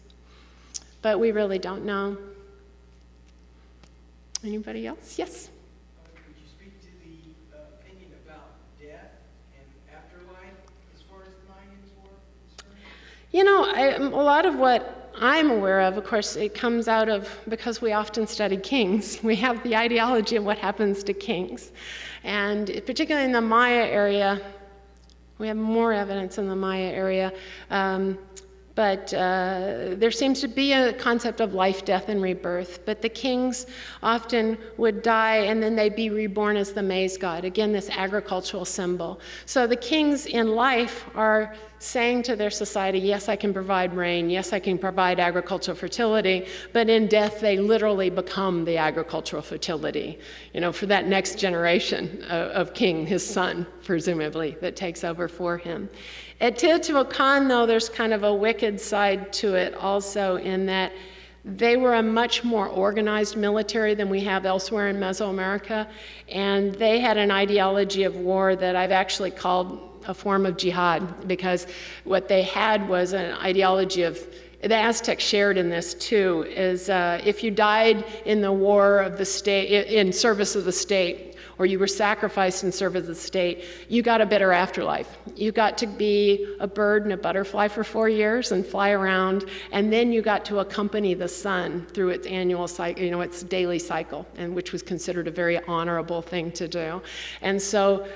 But we really don't know. Anybody else? Yes? Could you speak to the opinion about death and afterlife as far as the Mayans were concerned? A lot of what I'm aware of course, it comes out of, because we often study kings, we have the ideology of what happens to kings. And particularly in the Maya area, we have more evidence in the Maya area, but there seems to be a concept of life, death, and rebirth. But the kings often would die and then they'd be reborn as the maize god. Again, this agricultural symbol. So the kings in life are saying to their society, yes, I can provide rain, yes, I can provide agricultural fertility, but in death they literally become the agricultural fertility, for that next generation of king, his son, presumably, that takes over for him. At Teotihuacan, though, there's kind of a wicked side to it also, in that they were a much more organized military than we have elsewhere in Mesoamerica, and they had an ideology of war that I've actually called a form of jihad, because what they had was an ideology of, the Aztec shared in this too, is if you died in the war of the state, in service of the state, or you were sacrificed in service of the state, you got a better afterlife. You got to be a bird and a butterfly for 4 years and fly around, and then you got to accompany the sun through its annual cycle, its daily cycle, and which was considered a very honorable thing to do. And so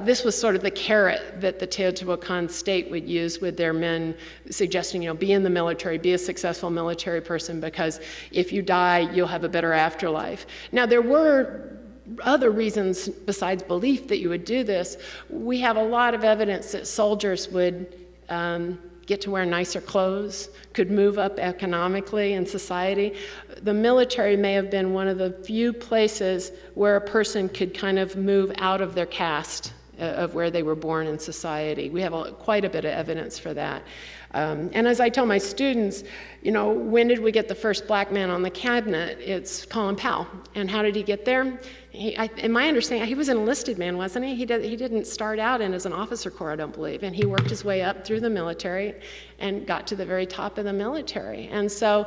this was sort of the carrot that the Teotihuacan state would use with their men, suggesting, be in the military, be a successful military person, because if you die, you'll have a better afterlife. Now, there were other reasons besides belief that you would do this. We have a lot of evidence that soldiers would get to wear nicer clothes, could move up economically in society. The military may have been one of the few places where a person could kind of move out of their caste of where they were born in society. We have quite a bit of evidence for that. And as I tell my students, when did we get the first black man on the cabinet? It's Colin Powell. And how did he get there? In my understanding, he was an enlisted man, wasn't he? He didn't start out as an officer corps, I don't believe. And he worked his way up through the military and got to the very top of the military. And so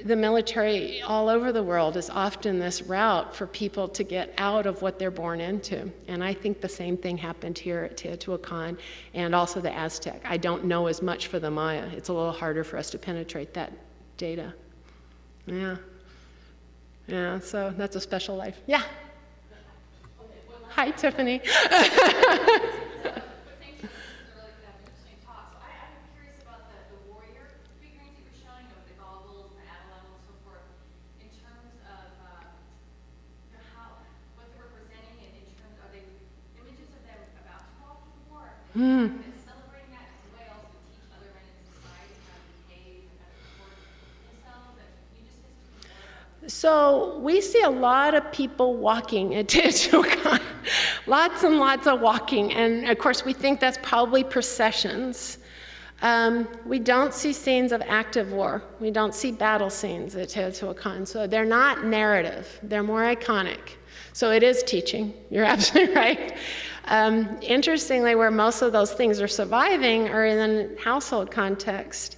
the military all over the world is often this route for people to get out of what they're born into. And I think the same thing happened here at Teotihuacan and also the Aztec. I don't know as much for the Maya. It's a little harder for us to penetrate that data. Yeah, so that's a special life. Yeah. Hi, Tiffany. What they're representing in terms, are they images of them about to go off to the war, Is celebrating that as a way also to teach other men in society how to behave and how to report themselves? And can you just say something more about So we see a lot of people walking at Teotihuacan, lots and lots of walking, and of course we think that's probably processions. We don't see scenes of active war. We don't see battle scenes at Teotihuacan, so they're not narrative. They're more iconic. So it is teaching. You're absolutely right. Interestingly, where most of those things are surviving are in a household context,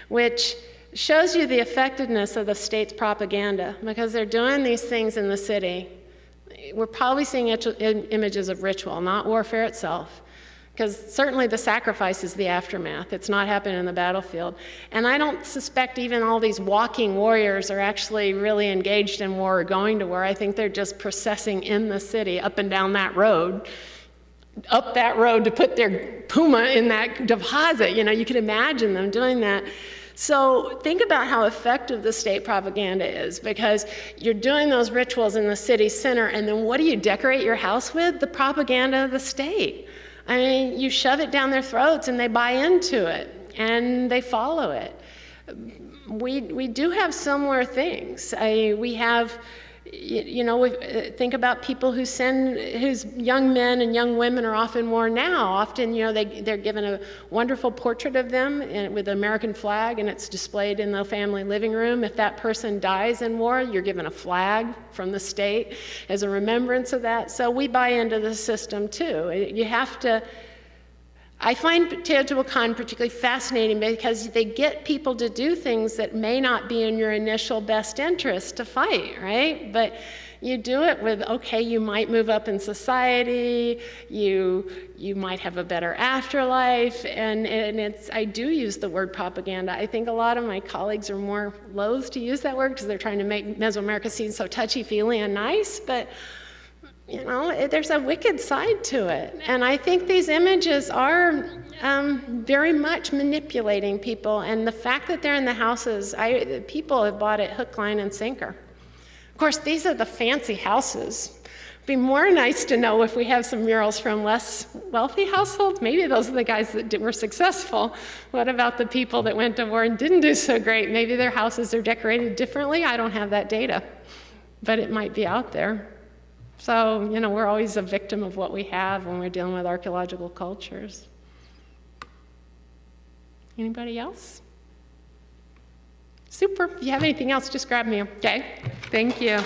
which shows you the effectiveness of the state's propaganda, because they're doing these things in the city. We're probably seeing images of ritual, not warfare itself, because certainly the sacrifice is the aftermath. It's not happening in the battlefield. And I don't suspect even all these walking warriors are actually really engaged in war or going to war. I think they're just processing in the city, up and down that road, up that road to put their puma in that deposit. You know, you can imagine them doing that. So think about how effective the state propaganda is, because you're doing those rituals in the city center, and then what do you decorate your house with? The propaganda of the state. I mean, you shove it down their throats and they buy into it and they follow it. We do have similar things. We have, you know, think about people whose young men and young women are off in war now. Often, you know, they're given a wonderful portrait of them with the American flag, and it's displayed in the family living room. If that person dies in war, you're given a flag from the state as a remembrance of that. So we buy into the system too. You have to. I find Teotihuacan particularly fascinating because they get people to do things that may not be in your initial best interest to fight, right? But you do it with, okay, you might move up in society, you might have a better afterlife, and I do use the word propaganda. I think a lot of my colleagues are more loath to use that word because they're trying to make Mesoamerica seem so touchy-feely and nice, but you know, there's a wicked side to it. And I think these images are very much manipulating people. And the fact that they're in the houses, people have bought it hook, line, and sinker. Of course, these are the fancy houses. It'd be more nice to know if we have some murals from less wealthy households. Maybe those are the guys that were successful. What about the people that went to war and didn't do so great? Maybe their houses are decorated differently. I don't have that data, but it might be out there. So, you know, we're always a victim of what we have when we're dealing with archaeological cultures. Anybody else? Super. If you have anything else, just grab me. Okay. Thank you.